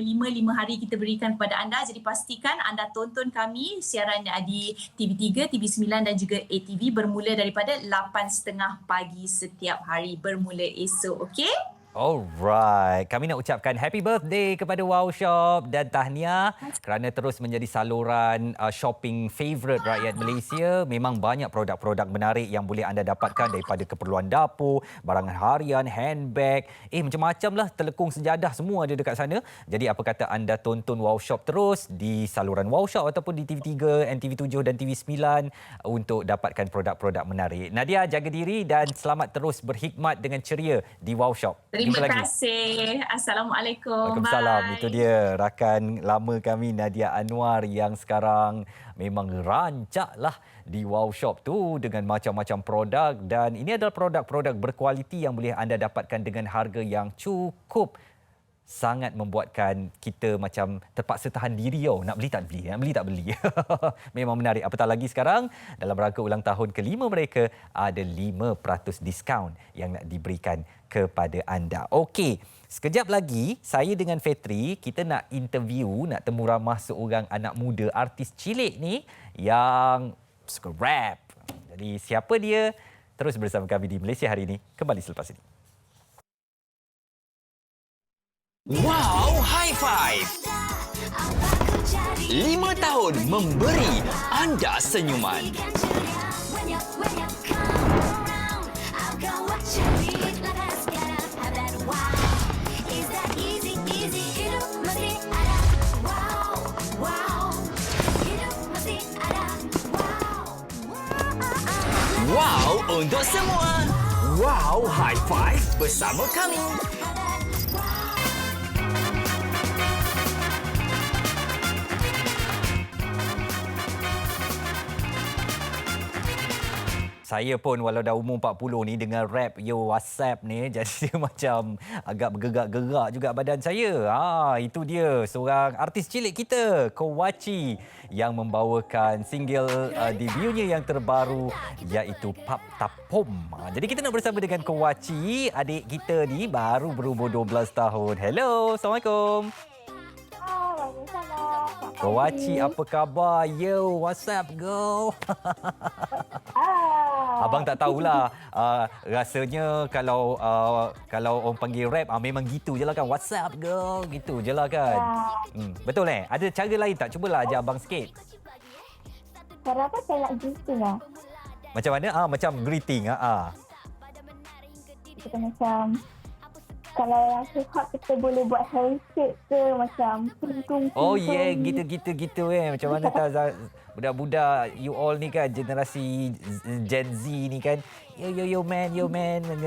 hari kita berikan kepada anda. Jadi pastikan anda tonton kami siaran di TV3, TV9 dan juga ATV bermula daripada 8.30 pagi setiap hari bermula esok. Okey? Alright, kami nak ucapkan happy birthday kepada Wow Shop dan tahniah kerana terus menjadi saluran shopping favourite rakyat Malaysia. Memang banyak produk-produk menarik yang boleh anda dapatkan, daripada keperluan dapur, barangan harian, handbag, macam-macam lah, telekung sejadah, semua ada dekat sana. Jadi apa kata anda tonton Wow Shop terus di saluran Wow Shop ataupun di TV3, NTV7 dan TV9 untuk dapatkan produk-produk menarik. Nadia, jaga diri dan selamat terus berkhidmat dengan ceria di Wow Shop. Terima kasih. Assalamualaikum. Waalaikumsalam. Bye. Itu dia rakan lama kami, Nadia Anwar, yang sekarang memang rancaklah di Wow Shop tu dengan macam-macam produk, dan ini adalah produk-produk berkualiti yang boleh anda dapatkan dengan harga yang cukup sangat membuatkan kita macam terpaksa tahan diri. Nak beli tak beli, nak beli tak beli. Memang menarik. Apatah lagi sekarang dalam rangka ulang tahun ke-5 mereka, ada 5% diskaun yang nak diberikan kepada anda. Okey, sekejap lagi saya dengan Fetri kita nak interview, nak temu ramah seorang anak muda artis cilik ni yang suka rap. Jadi siapa dia? Terus bersama kami di Malaysia Hari Ini, kembali selepas ini. Wow High Five. 5 tahun memberi anda senyuman. Wow untuk semua. Wow High Five bersama kami. Saya pun walau dah umur 40 ni, dengan rap Yo WhatsApp ni, jadi dia macam agak bergerak-gerak juga badan saya. Itu dia seorang artis cilik kita, Kowachi, yang membawakan single debutnya yang terbaru iaitu Pap Tapom. Jadi kita nak bersama dengan Kowachi, adik kita ni baru berumur 12 tahun. Hello, Assalamualaikum. Kowachi, apa khabar? Yo, what's up, girl? Abang tak tahulah. Rasanya kalau orang panggil rap, memang gitu je lah kan. What's up, girl? Gitu je lah kan. Betul Ada cara lain tak? Cubalah ajar abang sikit. Cara apa saya nak greeting lah? Macam mana? Macam greeting. Kita macam... Kalau yang hip-hop kita boleh buat handshake ke macam oh yeah, gitu. Macam mana tak budak-budak you all ni kan, generasi Gen Z ni kan. Yo man,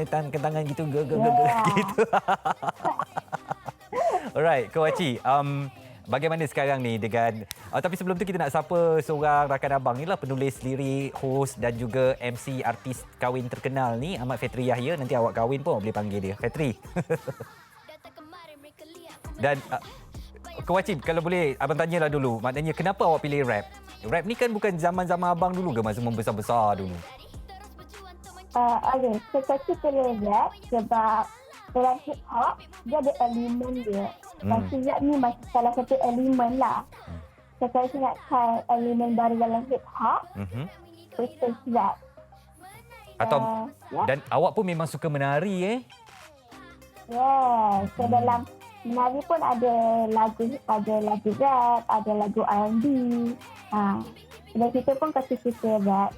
tangan gitu gitu. Alright, Kowachi. Bagaimana sekarang ni dengan... tapi sebelum tu kita nak sapa seorang rakan abang ni lah, penulis lirik, host dan juga MC artis kahwin terkenal ni, Ahmad Fetri Yahya. Nanti awak kahwin pun boleh panggil dia Fetri. Dan Kewacip, kalau boleh abang tanyalah dulu. Maknanya kenapa awak pilih rap? Rap ni kan bukan zaman-zaman abang dulu ke masa membesar-besar dulu? Okay, saya pilih rap sebab dalam hip hop dia ada elemen dia. Lepas rap ni masih salah satu elemen lah. Saya ingatkan elemen baru dalam hip hop, which is rap. Atau dan awak pun memang suka menari So dalam menari pun ada lagu rap, ada lagu R&B. Dan kita pun kasih suka rap.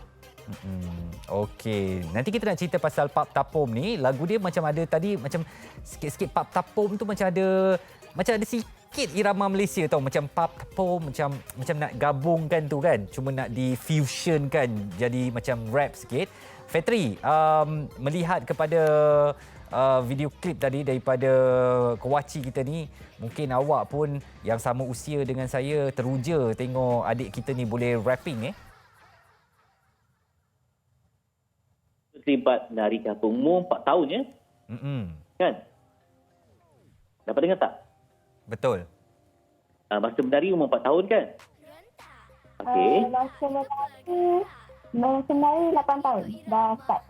Okey, nanti kita nak cerita pasal Pap Tapom ni. Lagu dia macam ada tadi, macam sikit-sikit Pap Tapom tu macam ada sikit irama Malaysia tau. Macam Pap Tapom, macam nak gabungkan tu kan. Cuma nak di-fusionkan jadi macam rap sikit. Fetri, melihat kepada video klip tadi daripada Kewaci kita ni, mungkin awak pun yang sama usia dengan saya teruja tengok adik kita ni boleh rapping Terlibat dari kampung umur 4 tahun ya. Kan? Dapat dengar tak? Betul. Masa menari umur 4 tahun kan? Okey. Masa menari 8 tahun dah start.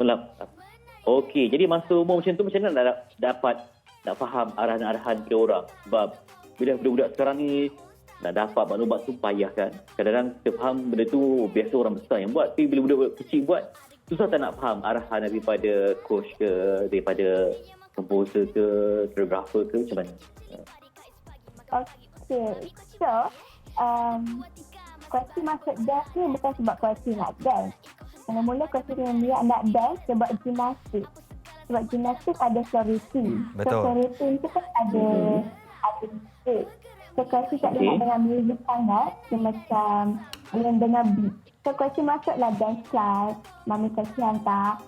Okey, jadi masa umur macam tu macam mana nak faham arahan-arahan ke orang? Sebab bila budak-budak sekarang ni nak dapat maklumat tu payah kan. Kadang-kadang kita faham benda tu biasa orang besar yang buat. Tapi bila budak-budak kecil buat, susah tak nak faham arahan daripada coach ke, daripada komposer ke, koreografer ke, macam mana? Okay, so Kuaci masuk dance ni bukan sebab Kuaci nak dance. Mula-mula Kuaci dengan dia nak dance sebab gimnastik. Sebab gimnastik ada floor routine. Betul. So floor routine tu kan ada musik. So Kuaci tak dengar music sangat. Dia macam dengan beat. So Kuaci masuklah dance class. Mami Kuaci hantar.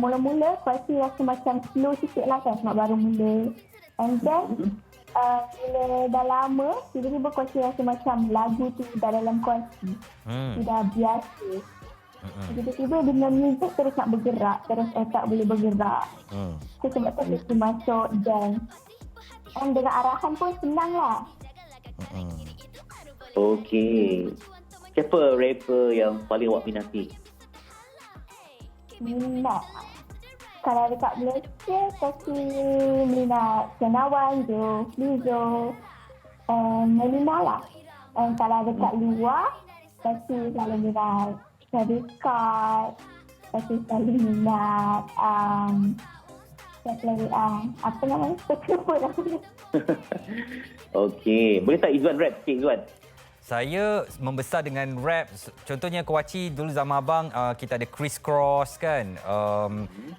Mula-mula Kuaci rasa macam slow sikit lah kan sebab baru mula. And then bila dah lama, tiba-tiba Kuaci rasa macam lagu tu dah dalam Kuaci. Dah biasa. Tiba-tiba dengan muzik terus nak bergerak, terus otak boleh bergerak. So sebab tu Kuaci masuk dance. Dan dengan arahan pun senang lah. Okey. Siapa rapper yang paling awak minati? Minat. Kalau dekat Malaysia, Kuaci minat Senawan, Lizzo, Melina lah. Dan kalau dekat luar, Kuaci selalu minat Travis Scott, Kuaci selalu minat apa namanya? Terlupa dah. Okey. Boleh tak Izzuan rap sikit, Izzuan? Saya membesar dengan rap. Contohnya Kewaci dulu zaman abang kita ada Criss Cross kan.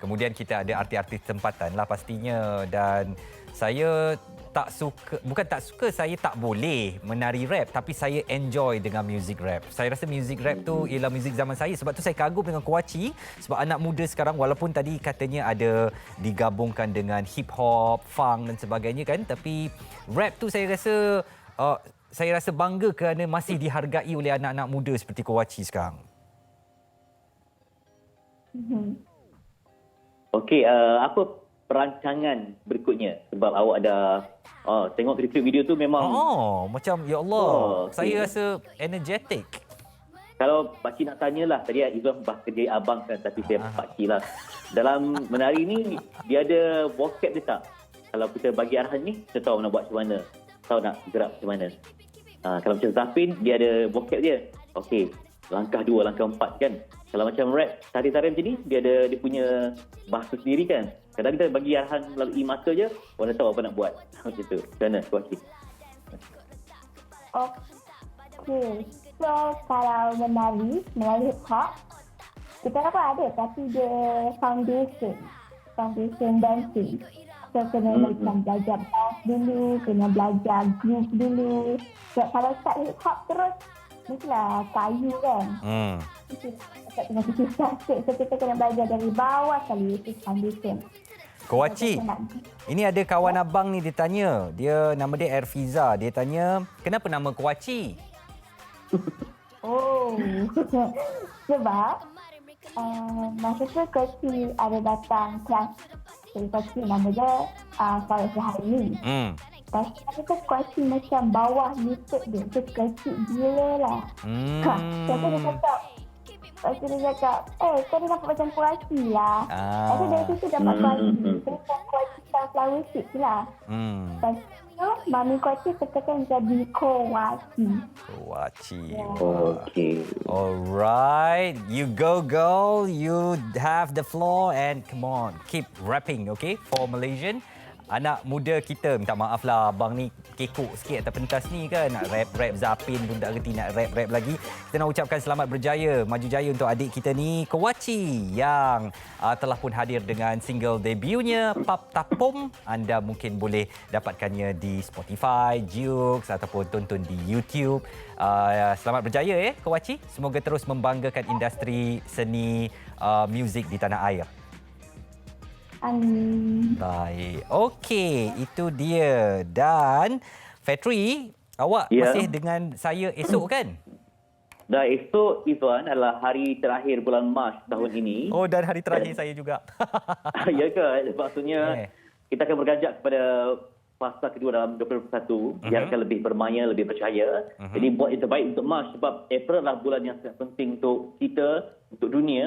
Kemudian kita ada artis-artis tempatan lah pastinya. Dan saya bukan tak suka, saya tak boleh menari rap. Tapi saya enjoy dengan music rap. Saya rasa music rap tu ialah music zaman saya. Sebab tu saya kagum dengan Kewaci. Sebab anak muda sekarang walaupun tadi katanya ada digabungkan dengan hip hop, funk dan sebagainya kan. Tapi rap tu saya rasa bangga kerana masih dihargai oleh anak-anak muda seperti Kewaci sekarang. Okey, apa perancangan berikutnya? Sebab awak dah tengok klip video tu memang... macam ya Allah, saya rasa energetic. Kalau pakcik nak tanyalah, tadi Izzuan kerja abang kan, tapi saya pakcik lah. Dalam menari ni, dia ada vocab dia tak? Kalau kita bagi arahan ni, kita tahu nak buat macam mana. Tahu nak gerak macam mana. Kalau macam Zafin, dia ada vocab dia. Okey, langkah 2, langkah 4 kan. Kalau macam rap, tari-tari macam ni, dia ada dia punya bahasa sendiri kan. Kadang kita bagi arahan melalui mata je, orang tahu apa nak buat. Macam tu. Macam mana, Kuaci? Okey. So, kalau menari hip hop, kita dapat ada tapi dia foundation dancing. So, kena macam belajar bass dulu, kena belajar groove dulu. So, kalau start hip hop terus, mestilah kayu kan. Tak kena susah sikit. So, kita kena belajar dari bawah sekali, itu foundation. Kewaci, ini ada kawan abang ni dia tanya. Nama dia Erfiza. Dia tanya, kenapa nama Kewaci? Sebab Masa tu coach ada datang kelas. Jadi coach nama dia Farid Zahari. Lepas tu masa tu coach macam bawah lutut dia. Tu coach gila lah. Lepas tu dia cakap, kau ni nampak macam kuasi lah. Lepas tu dari situ dapat kuasi. Dia macam kuasi sunflower seeds lah. Lepas tu, mami kuasi katakan jadi Kowachi. Kowachi. Okey. Alright, you go girl. You have the floor and come on, keep rapping, okay? For Malaysian, anak muda kita, minta maaf lah abang ni kekok sikit atas pentas ni kan. Nak rap-rap Zapin pun tak kerti nak rap-rap lagi. Kita nak ucapkan selamat berjaya, maju jaya untuk adik kita ni, Kowachi, yang telah pun hadir dengan single debutnya Pap Tapum. Anda mungkin boleh dapatkannya di Spotify, Joox ataupun tonton di YouTube. Selamat berjaya Kowachi. Semoga terus membanggakan industri seni muzik di tanah air. Baik. Okey, itu dia. Dan Fetri, awak masih dengan saya esok kan? Dan esok, Izwan, adalah hari terakhir bulan Mac tahun ini. Oh, dan hari terakhir saya juga. Ya ke? Maksudnya, kita akan berganjak kepada fasa kedua dalam 2021 yang akan lebih bermaya, lebih bercahaya. Jadi buat yang terbaik untuk Mac sebab April adalah bulan yang sangat penting untuk kita, untuk dunia,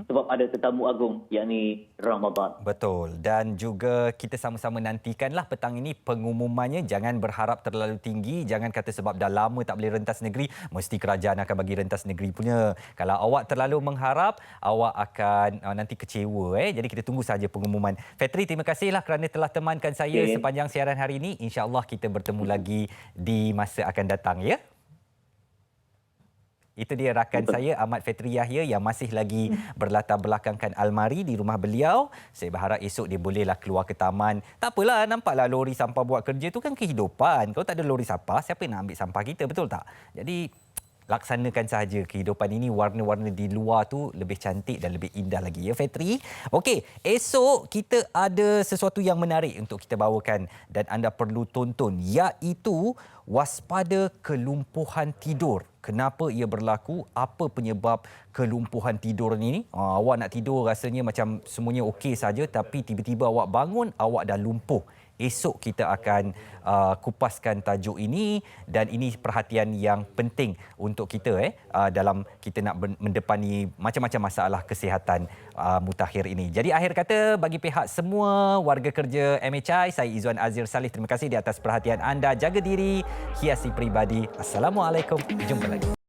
sebab ada tetamu agung, yakni Ramadan. Betul. Dan juga kita sama-sama nantikanlah petang ini pengumumannya. Jangan berharap terlalu tinggi. Jangan kata sebab dah lama tak boleh rentas negeri, mesti kerajaan akan bagi rentas negeri punya. Kalau awak terlalu mengharap, awak akan nanti kecewa. Jadi kita tunggu saja pengumuman. Fetri, terima kasihlah kerana telah temankan saya sepanjang siaran hari ini. InsyaAllah kita bertemu lagi di masa akan datang, ya? Itu dia rakan saya, Ahmad Fetri Yahya, yang masih lagi berlatar belakangkan almari di rumah beliau. Saya berharap esok dia bolehlah keluar ke taman. Tak apalah, nampaklah lori sampah buat kerja tu kan kehidupan. Kalau tak ada lori sampah, siapa yang nak ambil sampah kita, betul tak? Jadi laksanakan sahaja kehidupan ini. Warna-warna di luar tu lebih cantik dan lebih indah lagi, ya Fetri? Okey, esok kita ada sesuatu yang menarik untuk kita bawakan dan anda perlu tonton, iaitu waspada kelumpuhan tidur. Kenapa ia berlaku? Apa penyebab kelumpuhan tidur ini? Awak nak tidur rasanya macam semuanya okey saja, tapi tiba-tiba awak bangun, awak dah lumpuh. Esok kita akan kupaskan tajuk ini, dan ini perhatian yang penting untuk kita dalam kita nak mendepani macam-macam masalah kesihatan mutakhir ini. Jadi akhir kata, bagi pihak semua warga kerja MHI, saya Izwan Azir Saleh, terima kasih di atas perhatian anda. Jaga diri, hiasi peribadi. Assalamualaikum. Jumpa lagi.